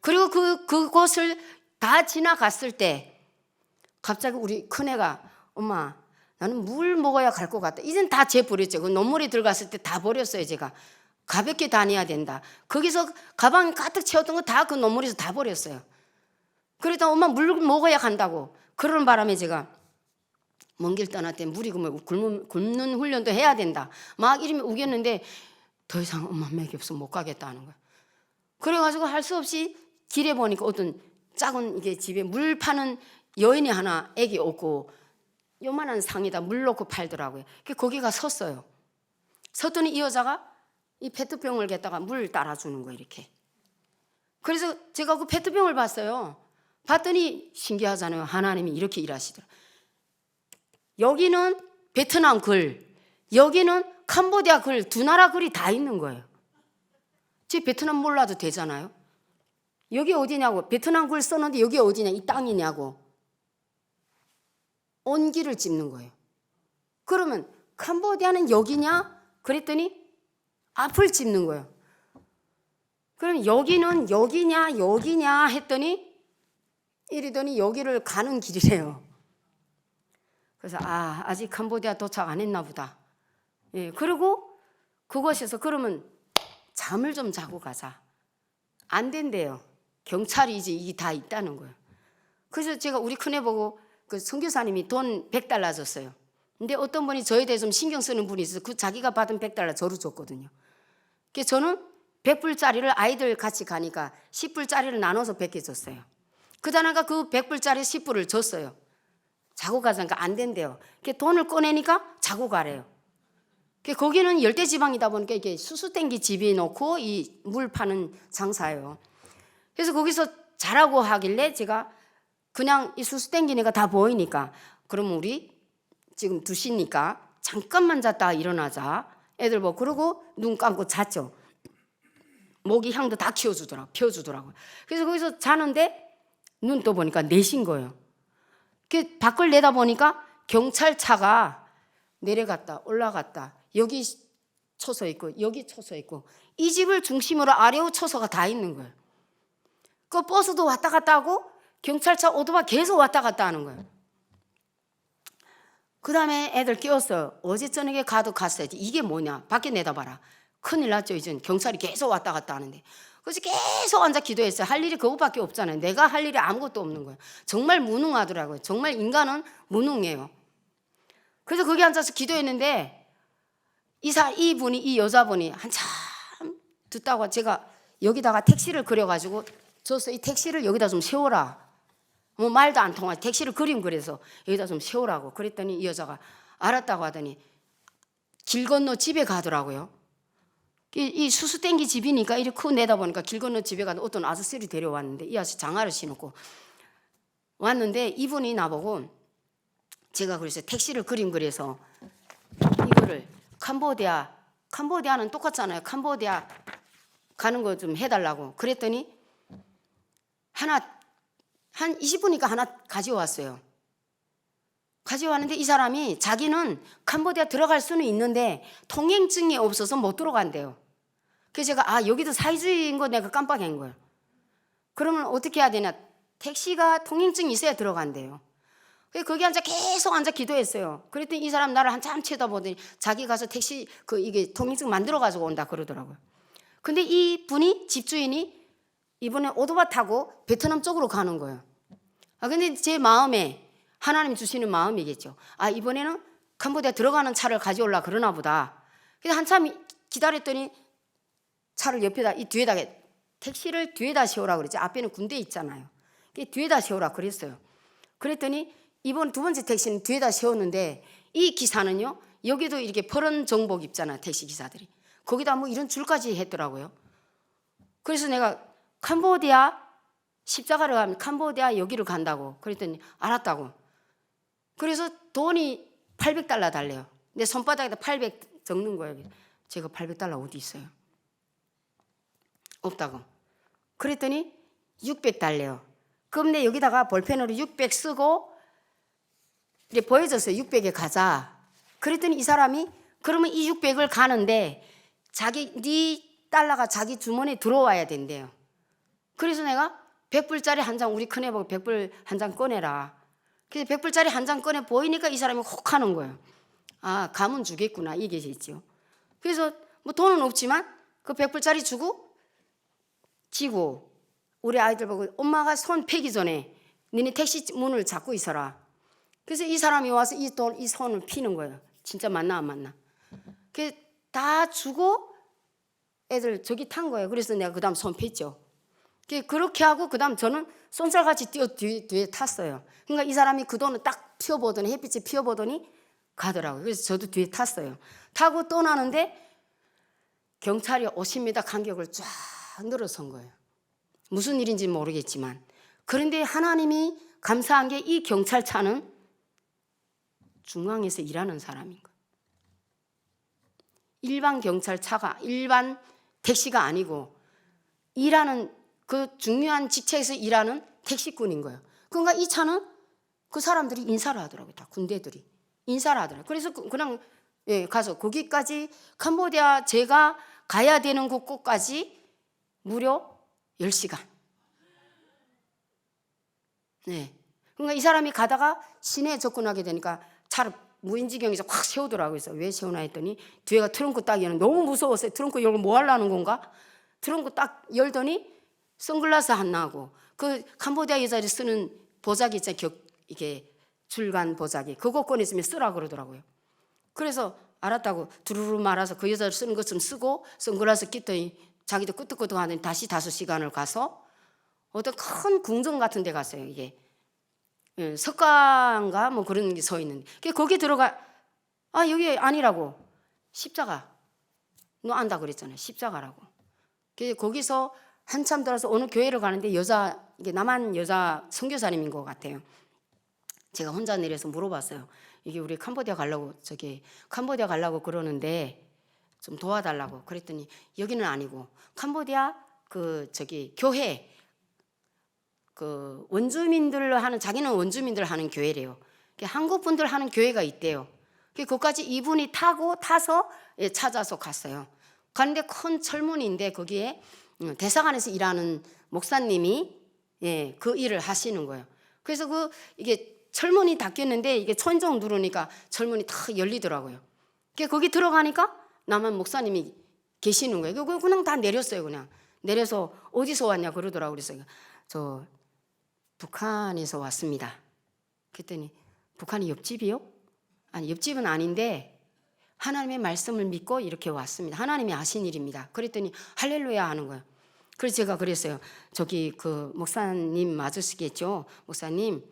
Speaker 1: 그리고 그곳을 다 지나갔을 때 갑자기 우리 큰애가 엄마 나는 물 먹어야 갈 것 같다. 이젠 다 재 버렸죠. 그 논물에 들어갔을 때 다 버렸어요. 제가 가볍게 다녀야 된다. 거기서 가방 가득 채웠던 거 다 그 논물에서 다 버렸어요. 그러다 엄마 물 먹어야 간다고. 그러는 바람에 제가 먼 길 떠날 때 물이 굶는 훈련도 해야 된다. 막 이러면 우겼는데 더 이상 엄마 맥이 없어 못 가겠다 하는 거야. 그래가지고 할 수 없이 길에 보니까 어떤 작은 이게 집에 물 파는 여인이 하나 애기 없고 요만한 상에다 물 넣고 팔더라고요. 거기가 섰어요. 섰더니 이 여자가 이 페트병을 갖다가 물 따라주는 거예요. 이렇게. 그래서 제가 그 페트병을 봤어요. 봤더니 신기하잖아요. 하나님이 이렇게 일하시더라. 여기는 베트남 글, 여기는 캄보디아 글, 두 나라 글이 다 있는 거예요. 제 베트남 몰라도 되잖아요. 여기 어디냐고. 베트남 글 썼는데 여기 어디냐. 이 땅이냐고. 온기를 찝는 거예요. 그러면 캄보디아는 여기냐? 그랬더니 앞을 찝는 거예요. 그럼 여기는 여기냐 여기냐 했더니 이러더니 여기를 가는 길이래요. 그래서 아직 캄보디아 도착 안 했나 보다. 예, 그리고 그곳에서 그러면 잠을 좀 자고 가자. 안 된대요. 경찰이 이제 이게 다 있다는 거예요. 그래서 제가 우리 큰애 보고 그 선교사님이 돈 $100 줬어요. 근데 어떤 분이 저에 대해 좀 신경 쓰는 분이 있어서 그 자기가 받은 $100 저로 줬거든요. 그래서 저는 100불짜리를 아이들 같이 가니까 10불짜리를 나눠서 100개 줬어요. 그다음에 그 100불짜리 10불을 줬어요. 자고 가자니까 안 된대요. 돈을 꺼내니까 자고 가래요. 거기는 열대지방이다 보니까 이게 수수땡기 집에 놓고 이 물 파는 장사예요. 그래서 거기서 자라고 하길래 제가 그냥 이 수수땡기네가 다 보이니까 그러면 우리 지금 2시니까 잠깐만 잤다가 일어나자. 애들 보고 그러고 눈 감고 잤죠. 모기 향도 다 피워주더라고요. 그래서 거기서 자는데 눈 떠 보니까 4시인 거예요. 밖을 내다보니까 경찰차가 내려갔다 올라갔다 여기 초소 있고 여기 초소 있고 이 집을 중심으로 아래우 초소가 다 있는 거예요. 그 버스도 왔다 갔다 하고 경찰차 오토바이 계속 왔다 갔다 하는 거예요. 그 다음에 애들 깨웠어요. 어제 저녁에 갔어야지. 이게 뭐냐. 밖에 내다봐라. 큰일 났죠. 이제 경찰이 계속 왔다 갔다 하는데. 그래서 계속 앉아 기도했어요. 할 일이 그것밖에 없잖아요. 내가 할 일이 아무것도 없는 거예요. 정말 무능하더라고요. 정말 인간은 무능해요. 그래서 거기 앉아서 기도했는데 이 여자분이 한참 듣다가 제가 여기다가 택시를 그려가지고 줬어요. 이 택시를 여기다 좀 세워라. 뭐 말도 안 통하지. 택시를 그려서 여기다 좀 세우라고. 그랬더니 이 여자가 알았다고 하더니 길 건너 집에 가더라고요. 이 수수땡기 집이니까 이렇게 내다보니까 길 건너 집에 가서 어떤 아저씨를 데려왔는데 이 아저씨 장화를 신고 왔는데 이분이 나보고 제가 그래서 택시를 그려서 이거를 캄보디아는 똑같잖아요. 캄보디아 가는 거 좀 해달라고. 그랬더니 한 20분이니까 하나 가져왔어요. 가져왔는데 이 사람이 자기는 캄보디아 들어갈 수는 있는데 통행증이 없어서 못 들어간대요. 그래서 제가 여기도 사회주의인 거 내가 깜빡한 거예요. 그러면 어떻게 해야 되냐. 택시가 통행증이 있어야 들어간대요. 그래서 거기 계속 앉아 기도했어요. 그랬더니 이 사람 나를 한참 쳐다보더니 자기 가서 택시 이게 통행증 만들어 가지고 온다 그러더라고요. 근데 이 분이 집주인이 이번에 오토바이 타고 베트남 쪽으로 가는 거예요. 근데 제 마음에 하나님 주시는 마음이겠죠. 이번에는 캄보디아 들어가는 차를 가져올라 그러나 보다. 그래서 한참 기다렸더니 차를 옆에다 뒤에다 택시를 뒤에다 세우라 그랬지. 앞에는 군대 있잖아요. 뒤에다 세우라 그랬어요. 그랬더니 이번 2번째 택시는 뒤에다 세웠는데 이 기사는요. 여기도 이렇게 퍼런 정복 입잖아요. 택시 기사들이. 거기다 뭐 이런 줄까지 했더라고요. 그래서 내가 캄보디아 십자가를 가면 캄보디아 여기를 간다고. 그랬더니 알았다고. 그래서 돈이 $800 달래요. 내 손바닥에다 800 적는 거예요. 제가 $800 어디 있어요? 없다고. 그랬더니 600 달래요. 그럼 내 여기다가 볼펜으로 600 쓰고 이제 보여줬어요. 600에 가자. 그랬더니 이 사람이 그러면 이 600을 가는데 네 달러가 자기 주머니에 들어와야 된대요. 그래서 내가 100불짜리 한 장 우리 큰애 보고 100불 한 장 꺼내라. 그래서 100불짜리 한 장 꺼내 보이니까 이 사람이 혹하는 거예요. 아, 가면 주겠구나 이게 있죠. 그래서 뭐 돈은 없지만 그 100불짜리 주고 지고 우리 아이들 보고 엄마가 손 패기 전에 너네 택시 문을 잡고 있어라. 그래서 이 사람이 와서 이 손을 피는 거예요. 진짜 맞나 안 맞나. 그 다 주고 애들 저기 탄 거예요. 그래서 내가 그 다음 손 폈죠. 그렇게 하고 그 다음 저는 쏜살같이 뛰어 뒤에 탔어요. 그러니까 이 사람이 그 돈을 딱 피워보더니 햇빛에 피워보더니 가더라고요. 그래서 저도 뒤에 탔어요. 타고 떠나는데 경찰이 50m 간격을 쫙 늘어선 거예요. 무슨 일인지 모르겠지만. 그런데 하나님이 감사한 게 이 경찰차는 중앙에서 일하는 사람인 거예요. 일반 경찰차가 일반 택시가 아니고 일하는 그 중요한 직책에서 일하는 택시꾼인 거예요. 그러니까 이 차는 그 사람들이 인사를 하더라고요. 다 군대들이 인사를 하더라고요. 그래서 그냥 가서 거기까지 캄보디아 제가 가야 되는 곳까지 무려 10시간. 네. 그러니까 이 사람이 가다가 시내에 접근하게 되니까 차를 무인지경에서 확 세우더라고요. 그래서 왜 세우나 했더니 뒤에가 트렁크 딱 여는 너무 무서웠어요. 트렁크 열고 뭐 하려는 건가? 트렁크 딱 열더니 선글라스 하나 하고 그 캄보디아 여자들이 쓰는 보자기 있잖아요. 이게 줄간 보자기 그거 꺼냈으면 쓰라 그러더라고요. 그래서 알았다고 두루루 말아서 그 여자들 쓰는 것좀 쓰고 선글라스 끼더니 자기도 끄떡끄떡 하더니 다시 5시간을 가서 어떤 큰 궁전 같은 데 갔어요. 이게 석가인가 뭐 그런 게 서 있는데 거기 들어가 여기 아니라고 십자가 너 안다 그랬잖아요. 십자가라고. 거기서 한참 들어서 어느 교회를 가는데 이게 남한 여자 선교사님인 것 같아요. 제가 혼자 내려서 물어봤어요. 이게 우리 캄보디아 가려고 캄보디아 가려고 그러는데 좀 도와달라고 그랬더니 여기는 아니고 캄보디아 교회 그 원주민들 하는 자기는 원주민들 하는 교회래요. 한국 분들 하는 교회가 있대요. 거기까지 이분이 타서 찾아서 갔어요. 가는데 큰 철문인데 거기에 대사관에서 일하는 목사님이 그 일을 하시는 거예요. 그래서 이게 철문이 닫혔는데 이게 천정 누르니까 철문이 탁 열리더라고요. 거기 들어가니까 남한 목사님이 계시는 거예요. 그냥 다 내렸어요. 그냥 내려서 어디서 왔냐 그러더라고요. 그래서 저 북한에서 왔습니다. 그랬더니 북한이 옆집이요? 아니 옆집은 아닌데 하나님의 말씀을 믿고 이렇게 왔습니다. 하나님이 하신 일입니다. 그랬더니 할렐루야 하는 거예요. 그래서 제가 그랬어요. 저기 그 목사님 맞으시겠죠? 목사님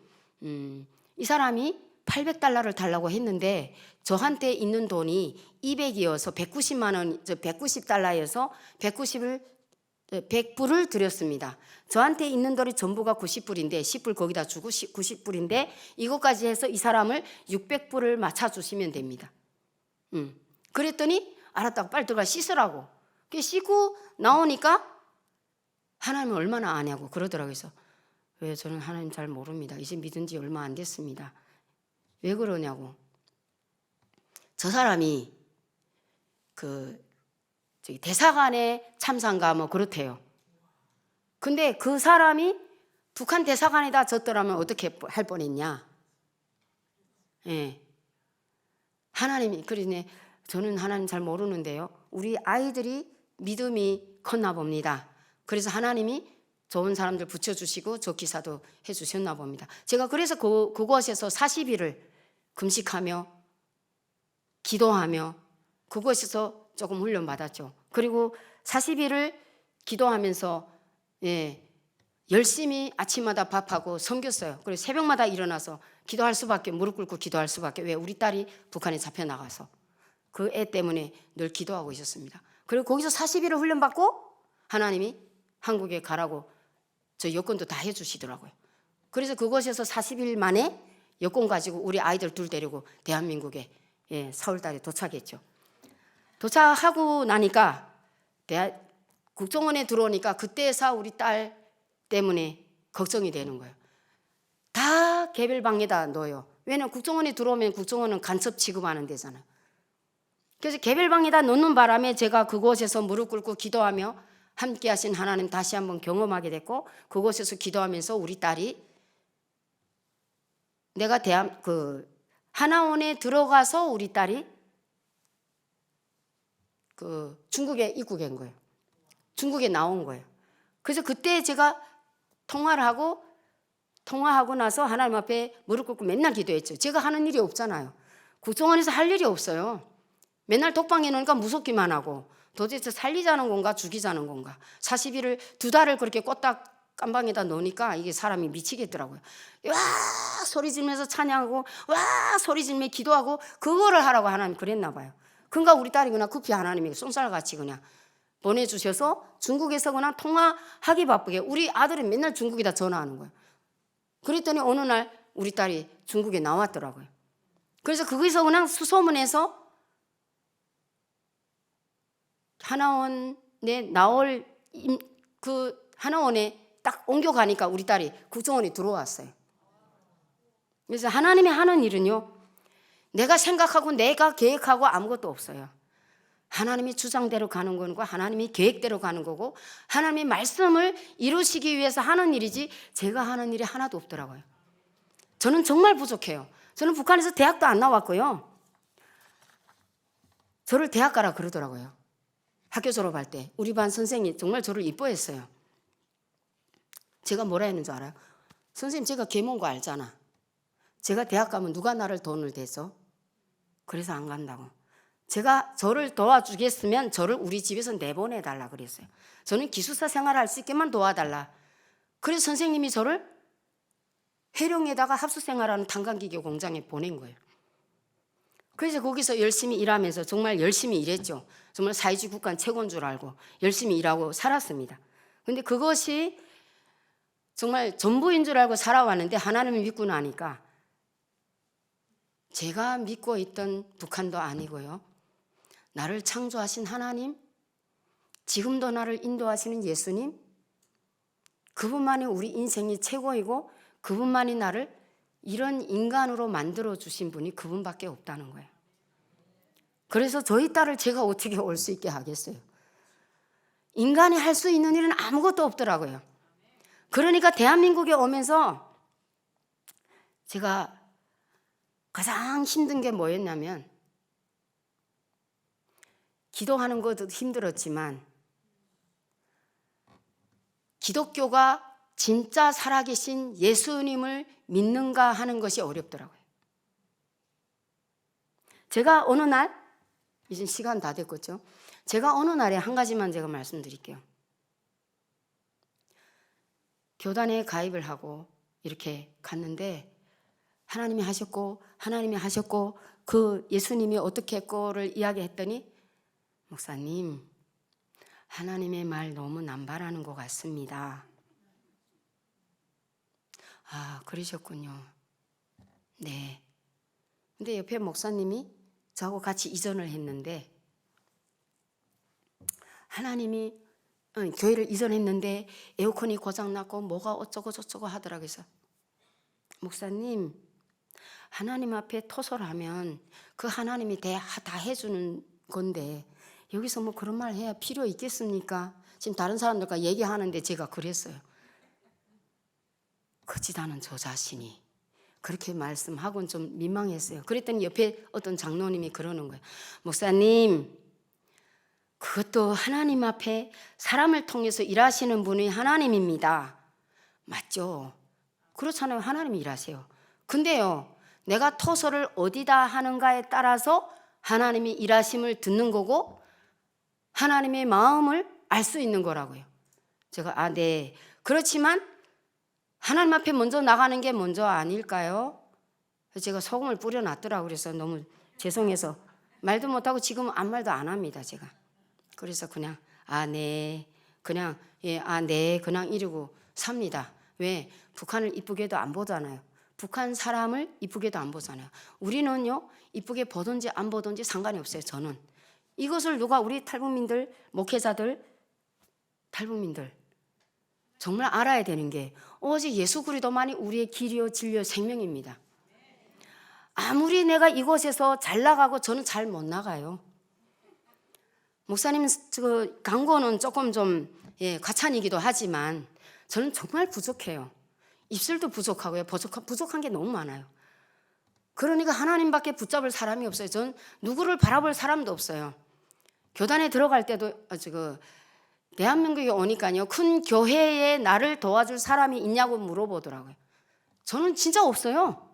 Speaker 1: 이 사람이 800달러를 달라고 했는데 저한테 있는 돈이 200이어서 190만 원, 190달러여서 100불을 드렸습니다. 저한테 있는 돈이 전부가 90불인데 10불 거기다 주고 90불인데 이것까지 해서 이 사람을 600불을 맞춰주시면 됩니다. 그랬더니 알았다고 빨리 들어가 씻으라고. 씻고 나오니까 하나님은 얼마나 아냐고 그러더라고요. 그래서 왜 저는 하나님 잘 모릅니다. 이제 믿은 지 얼마 안 됐습니다. 왜 그러냐고. 저 사람이 대사관에 참사인가 뭐 그렇대요. 근데 그 사람이 북한 대사관에다 졌더라면 어떻게 할 뻔했냐. 하나님이 그러네. 저는 하나님 잘 모르는데요. 우리 아이들이 믿음이 컸나 봅니다. 그래서 하나님이 좋은 사람들 붙여주시고 저 기사도 해주셨나 봅니다. 제가 그래서 그곳에서 40일을 금식하며 기도하며 그곳에서 조금 훈련받았죠. 그리고 40일을 기도하면서 열심히 아침마다 밥하고 섬겼어요. 그리고 새벽마다 일어나서 기도할 수밖에, 무릎 꿇고 기도할 수밖에. 왜? 우리 딸이 북한에 잡혀나가서 그 애 때문에 늘 기도하고 있었습니다. 그리고 거기서 40일을 훈련받고 하나님이 한국에 가라고 저 여권도 다 해주시더라고요. 그래서 그곳에서 40일 만에 여권 가지고 우리 아이들 둘 데리고 대한민국에 서울달에 도착했죠. 도착하고 나니까 국정원에 들어오니까 그때서 우리 딸 때문에 걱정이 되는 거예요. 다 개별방에다 넣어요. 왜냐면 국정원에 들어오면 국정원은 간첩 취급하는 데잖아요. 그래서 개별방에다 넣는 바람에 제가 그곳에서 무릎 꿇고 기도하며 함께 하신 하나님 다시 한번 경험하게 됐고 그곳에서 기도하면서 우리 딸이 내가 하나원에 들어가서 우리 딸이 중국에 입국한 거예요. 중국에 나온 거예요. 그래서 그때 제가 통화하고 나서 하나님 앞에 무릎 꿇고 맨날 기도했죠. 제가 하는 일이 없잖아요. 국정원에서 할 일이 없어요. 맨날 독방에 놓으니까 무섭기만 하고 도대체 살리자는 건가 죽이자는 건가. 40일을 2달을 그렇게 꼬딱 깜방에다 놓으니까 이게 사람이 미치겠더라고요. 와 소리 지르면서 찬양하고 와 소리 지르며 기도하고 그거를 하라고 하나님 그랬나 봐요. 그러니까 우리 딸이 그냥 급히 하나님이 쏜살같이 그냥 보내주셔서 중국에서 그냥 통화하기 바쁘게 우리 아들은 맨날 중국에다 전화하는 거예요. 그랬더니 어느 날 우리 딸이 중국에 나왔더라고요. 그래서 거기서 그냥 수소문해서 하나원에 나올 하나원에 딱 옮겨가니까 우리 딸이 국정원에 들어왔어요. 그래서 하나님이 하는 일은요, 내가 생각하고 내가 계획하고 아무것도 없어요. 하나님이 주장대로 가는 거고 하나님이 계획대로 가는 거고 하나님의 말씀을 이루시기 위해서 하는 일이지 제가 하는 일이 하나도 없더라고요. 저는 정말 부족해요. 저는 북한에서 대학도 안 나왔고요. 저를 대학 가라 그러더라고요. 학교 졸업할 때 우리 반 선생님이 정말 저를 이뻐했어요. 제가 뭐라 했는 줄 알아요? 선생님 제가 계모인 거 알잖아. 제가 대학 가면 누가 나를 돈을 대서? 그래서 안 간다고. 제가 저를 도와주겠으면 저를 우리 집에서 내보내달라 그랬어요. 저는 기숙사 생활할 수 있게만 도와달라. 그래서 선생님이 저를 해룡에다가 합수생활하는 탄광기계 공장에 보낸 거예요. 그래서 거기서 열심히 일하면서 정말 열심히 일했죠. 정말 사회주의 국가 최고인 줄 알고 열심히 일하고 살았습니다. 근데 그것이 정말 전부인 줄 알고 살아왔는데 하나님을 믿고 나니까 제가 믿고 있던 북한도 아니고요. 나를 창조하신 하나님, 지금도 나를 인도하시는 예수님, 그분만이 우리 인생이 최고이고 그분만이 나를 이런 인간으로 만들어 주신 분이 그분밖에 없다는 거예요. 그래서 저희 딸을 제가 어떻게 올 수 있게 하겠어요? 인간이 할 수 있는 일은 아무것도 없더라고요. 그러니까 대한민국에 오면서 제가 가장 힘든 게 뭐였냐면 기도하는 것도 힘들었지만 기독교가 진짜 살아계신 예수님을 믿는가 하는 것이 어렵더라고요. 제가 어느 날, 이제 시간 다 됐겠죠? 제가 어느 날에 한 가지만 제가 말씀드릴게요. 교단에 가입을 하고 이렇게 갔는데 하나님이 하셨고 그 예수님이 어떻게 했고를 이야기했더니 목사님, 하나님의 말 너무 남발하는 것 같습니다. 아, 그러셨군요. 네. 근데 옆에 목사님이 저하고 같이 이전을 했는데 하나님이 교회를 이전했는데 에어컨이 고장났고 뭐가 어쩌고 저쩌고 하더라. 그래서 목사님, 하나님 앞에 토설하면 그 하나님이 다 해주는 건데 여기서 뭐 그런 말 해야 필요 있겠습니까? 지금 다른 사람들과 얘기하는데 제가 그랬어요. 거짓하는 저 자신이 그렇게 말씀하고는 좀 민망했어요. 그랬더니 옆에 어떤 장로님이 그러는 거예요. 목사님, 그것도 하나님 앞에 사람을 통해서 일하시는 분이 하나님입니다. 맞죠? 그렇잖아요. 하나님이 일하세요. 근데요, 내가 토설을 어디다 하는가에 따라서 하나님이 일하심을 듣는 거고 하나님의 마음을 알 수 있는 거라고요. 제가 네. 그렇지만 하나님 앞에 먼저 나가는 게 먼저 아닐까요? 제가 소금을 뿌려놨더라고요. 그래서 너무 죄송해서 말도 못하고 지금 아무 말도 안 합니다. 제가. 그래서 그냥 네. 그냥 네. 그냥 이러고 삽니다. 왜? 북한을 이쁘게도 안 보잖아요. 북한 사람을 이쁘게도 안 보잖아요. 우리는요, 이쁘게 보든지 안 보든지 상관이 없어요. 저는. 이것을 누가 우리 탈북민들, 목회자들, 탈북민들 정말 알아야 되는 게 오직 예수 그리스도만이 우리의 길이요 진리요 생명입니다. 아무리 내가 이곳에서 잘 나가고 저는 잘 못 나가요. 목사님 강고는 조금 좀 과찬이기도 하지만 저는 정말 부족해요. 입술도 부족하고요. 부족한 게 너무 많아요. 그러니까 하나님밖에 붙잡을 사람이 없어요. 전 누구를 바라볼 사람도 없어요. 교단에 들어갈 때도 대한민국에 오니까요, 큰 교회에 나를 도와줄 사람이 있냐고 물어보더라고요. 저는 진짜 없어요.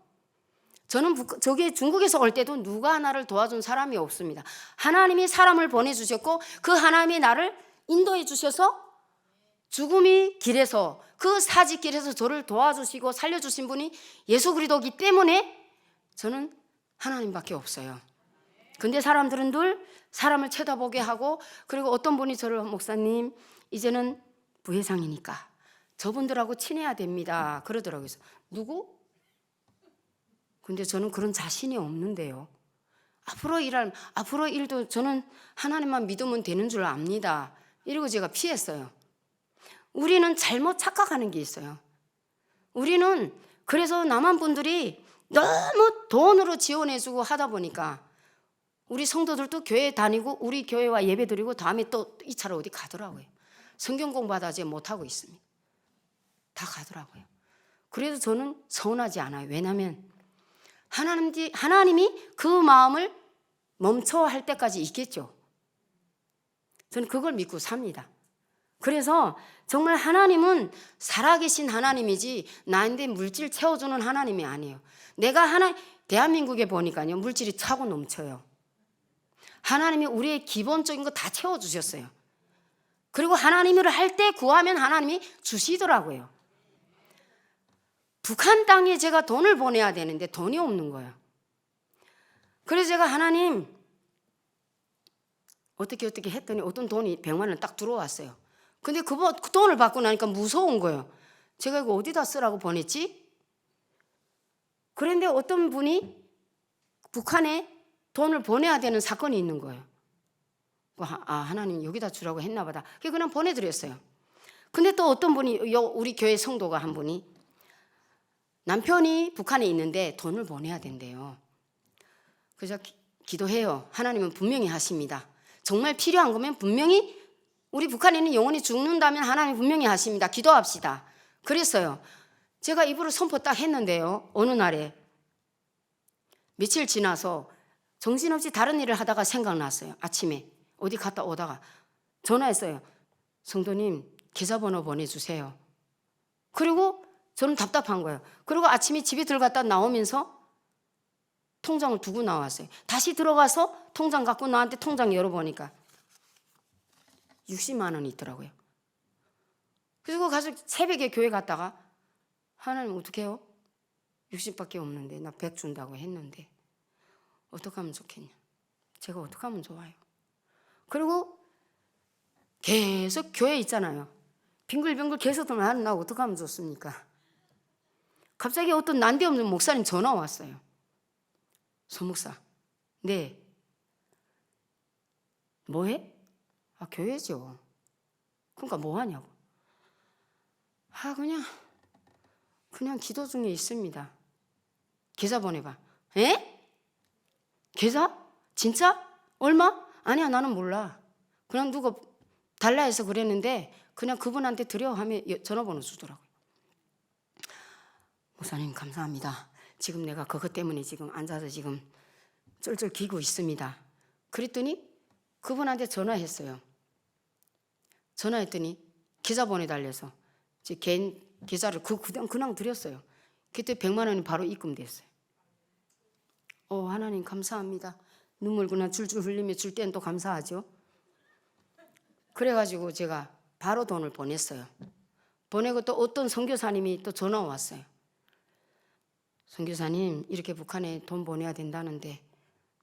Speaker 1: 저는 저기 중국에서 올 때도 누가 나를 도와준 사람이 없습니다. 하나님이 사람을 보내주셨고 그 하나님이 나를 인도해 주셔서 죽음의 길에서, 그 사직길에서 저를 도와주시고 살려주신 분이 예수 그리스도이기 때문에 저는 하나님밖에 없어요. 근데 사람들은 늘 사람을 쳐다보게 하고, 그리고 어떤 분이 저를, 목사님 이제는 부회장이니까 저분들하고 친해야 됩니다 그러더라고요. 그래서 누구? 근데 저는 그런 자신이 없는데요. 앞으로 일도 저는 하나님만 믿으면 되는 줄 압니다. 이러고 제가 피했어요. 우리는 잘못 착각하는 게 있어요. 우리는 그래서 남한 분들이 너무 돈으로 지원해주고 하다 보니까 우리 성도들도 교회 다니고 우리 교회와 예배 드리고 다음에 또 2차로 어디 가더라고요. 성경 공부하다 이제 못하고 있습니다. 다 가더라고요. 그래도 저는 서운하지 않아요. 왜냐하면 하나님이 그 마음을 멈춰 할 때까지 있겠죠. 저는 그걸 믿고 삽니다. 그래서 정말 하나님은 살아계신 하나님이지 나한테 물질 채워주는 하나님이 아니에요. 대한민국에 보니까요, 물질이 차고 넘쳐요. 하나님이 우리의 기본적인 거 다 채워주셨어요. 그리고 하나님을 할 때 구하면 하나님이 주시더라고요. 북한 땅에 제가 돈을 보내야 되는데 돈이 없는 거예요. 그래서 제가 하나님 어떻게 했더니 어떤 돈이 100만 원 딱 들어왔어요. 근데 그 돈을 받고 나니까 무서운 거예요. 제가 이거 어디다 쓰라고 보냈지? 그런데 어떤 분이 북한에 돈을 보내야 되는 사건이 있는 거예요. 하나님 여기다 주라고 했나 보다. 그냥 보내드렸어요. 근데 또 어떤 분이, 우리 교회 성도가 한 분이 남편이 북한에 있는데 돈을 보내야 된대요. 그래서 기도해요. 하나님은 분명히 하십니다. 정말 필요한 거면 분명히, 우리 북한에 있는 영혼이 죽는다면 하나님 분명히 하십니다. 기도합시다. 그랬어요. 제가 입으로 선포 딱 했는데요, 어느 날에 며칠 지나서 정신없이 다른 일을 하다가 생각났어요. 아침에 어디 갔다 오다가 전화했어요. 성도님 계좌번호 보내주세요. 그리고 저는 답답한 거예요. 그리고 아침에 집에 들어갔다 나오면서 통장을 두고 나왔어요. 다시 들어가서 통장 갖고 나한테 통장 열어보니까 60만 원이 있더라고요. 그리고 가서 새벽에 교회 갔다가 하나님 어떻게 해요? 60밖에 없는데 나 100 준다고 했는데 어떻게 하면 좋겠냐? 제가 어떻게 하면 좋아요? 그리고 계속 교회에 있잖아요. 빙글빙글 계속 돌면 나 어떻게 하면 좋습니까? 갑자기 어떤 난데없는 목사님 전화 왔어요. 소목사, 네. 뭐해? 교회죠. 그러니까 뭐 하냐고. 그냥 기도 중에 있습니다. 계좌 보내봐. 에? 계좌? 진짜? 얼마? 아니야, 나는 몰라. 그냥 누가 달라 해서 그랬는데 그냥 그분한테 드려 하면 전화번호 주더라고요. 목사님 감사합니다. 지금 내가 그것 때문에 지금 앉아서 지금 쫄쫄 기고 있습니다. 그랬더니 그분한테 전화했어요. 전화했더니 계좌 보내달래서 제 개인 계좌를 그냥 드렸어요. 그때 100만 원이 바로 입금됐어요. 하나님 감사합니다. 눈물 그냥 줄줄 흘리며 줄 때는 또 감사하죠. 그래가지고 제가 바로 돈을 보냈어요. 보내고 또 어떤 선교사님이 또 전화 왔어요. 선교사님 이렇게 북한에 돈 보내야 된다는데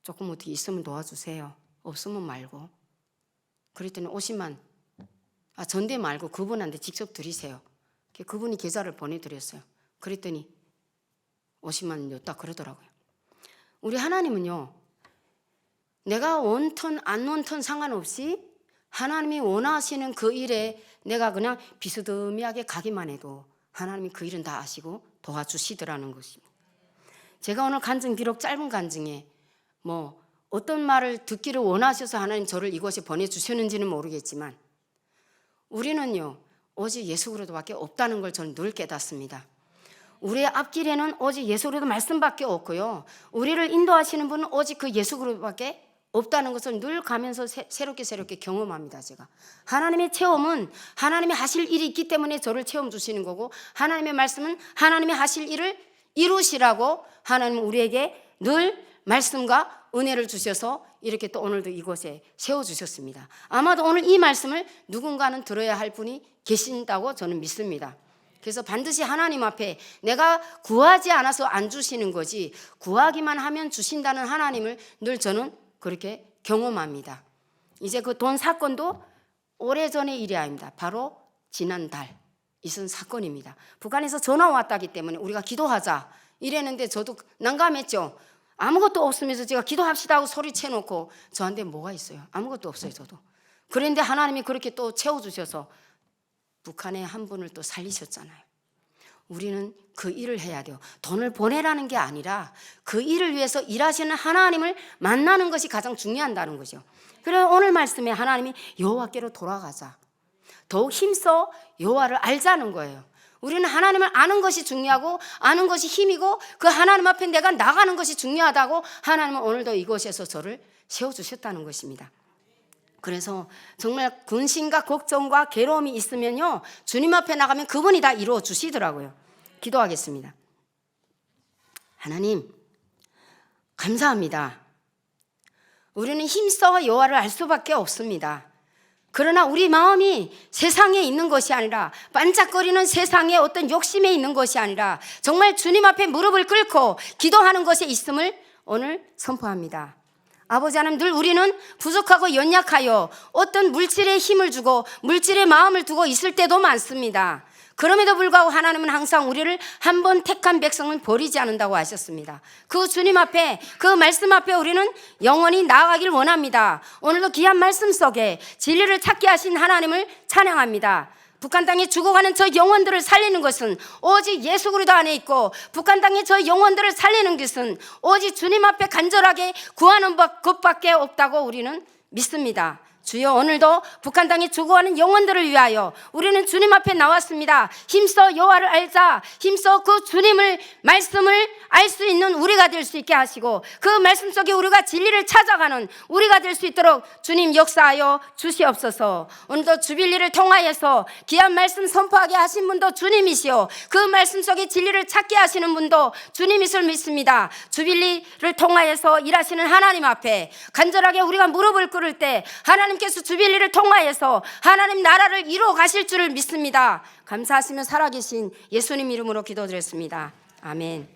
Speaker 1: 조금 어떻게 있으면 도와주세요. 없으면 말고. 그랬더니 50만 전대 말고 그분한테 직접 드리세요. 그분이 계좌를 보내드렸어요. 그랬더니 50만 줬다 그러더라고요. 우리 하나님은요, 내가 원턴 안 원턴 상관없이 하나님이 원하시는 그 일에 내가 그냥 비스듬하게 가기만 해도 하나님이 그 일은 다 아시고 도와주시더라는 것입니다. 제가 오늘 간증, 비록 짧은 간증에 어떤 말을 듣기를 원하셔서 하나님 저를 이곳에 보내주셨는지는 모르겠지만 우리는요, 오직 예수 그리스도밖에 없다는 걸 저는 늘 깨닫습니다. 우리의 앞길에는 오직 예수 그리스도 말씀밖에 없고요. 우리를 인도하시는 분은 오직 그 예수 그리스도밖에 없다는 것을 늘 가면서 새롭게 경험합니다. 제가 하나님의 체험은 하나님이 하실 일이 있기 때문에 저를 체험 주시는 거고, 하나님의 말씀은 하나님이 하실 일을 이루시라고 하나님은 우리에게 늘 말씀과 은혜를 주셔서 이렇게 또 오늘도 이곳에 세워주셨습니다. 아마도 오늘 이 말씀을 누군가는 들어야 할 분이 계신다고 저는 믿습니다. 그래서 반드시 하나님 앞에 내가 구하지 않아서 안 주시는 거지, 구하기만 하면 주신다는 하나님을 늘 저는 그렇게 경험합니다. 이제 그 돈 사건도 오래전의 일이 아닙니다. 바로 지난달 있은 사건입니다. 북한에서 전화 왔다기 때문에 우리가 기도하자 이랬는데 저도 난감했죠. 아무것도 없으면서 제가 기도합시다 하고 소리쳐 놓고 저한테 뭐가 있어요? 아무것도 없어요. 저도. 그런데 하나님이 그렇게 또 채워주셔서 북한의 한 분을 또 살리셨잖아요. 우리는 그 일을 해야 돼요. 돈을 보내라는 게 아니라 그 일을 위해서 일하시는 하나님을 만나는 것이 가장 중요하다는 거죠. 그래서 오늘 말씀에 하나님이 여호와께로 돌아가자, 더욱 힘써 여호와를 알자는 거예요. 우리는 하나님을 아는 것이 중요하고 아는 것이 힘이고 그 하나님 앞에 내가 나가는 것이 중요하다고 하나님은 오늘도 이곳에서 저를 세워주셨다는 것입니다. 그래서 정말 근심과 걱정과 괴로움이 있으면요, 주님 앞에 나가면 그분이 다 이루어 주시더라고요. 기도하겠습니다. 하나님 감사합니다. 우리는 힘써 여호와를 알 수밖에 없습니다. 그러나 우리 마음이 세상에 있는 것이 아니라, 반짝거리는 세상에 어떤 욕심에 있는 것이 아니라 정말 주님 앞에 무릎을 꿇고 기도하는 것에 있음을 오늘 선포합니다. 아버지 하나님, 늘 우리는 부족하고 연약하여 어떤 물질에 힘을 주고 물질에 마음을 두고 있을 때도 많습니다. 그럼에도 불구하고 하나님은 항상 우리를 한 번 택한 백성은 버리지 않는다고 하셨습니다. 그 주님 앞에, 그 말씀 앞에 우리는 영원히 나아가길 원합니다. 오늘도 귀한 말씀 속에 진리를 찾게 하신 하나님을 찬양합니다. 북한 땅에 죽어가는 저 영혼들을 살리는 것은 오직 예수 그리스도 안에 있고, 북한 땅에 저 영혼들을 살리는 것은 오직 주님 앞에 간절하게 구하는 것밖에 없다고 우리는 믿습니다. 주여, 오늘도 북한 땅에 죽어가는 영혼들을 위하여 우리는 주님 앞에 나왔습니다. 힘써 여호와를 알자, 힘써 그 주님을 말씀을 알 수 있는 우리가 될 수 있게 하시고, 그 말씀 속에 우리가 진리를 찾아가는 우리가 될 수 있도록 주님 역사하여 주시옵소서. 오늘도 주빌리를 통하여서 귀한 말씀 선포하게 하신 분도 주님이시오, 그 말씀 속에 진리를 찾게 하시는 분도 주님이실 믿습니다. 주빌리를 통하여서 일하시는 하나님 앞에 간절하게 우리가 무릎을 꿇을 때 하나님께서 주빌리를 통하여서 하나님 나라를 이루어 가실 줄을 믿습니다. 감사하시며 살아계신 예수님 이름으로 기도드렸습니다. 아멘.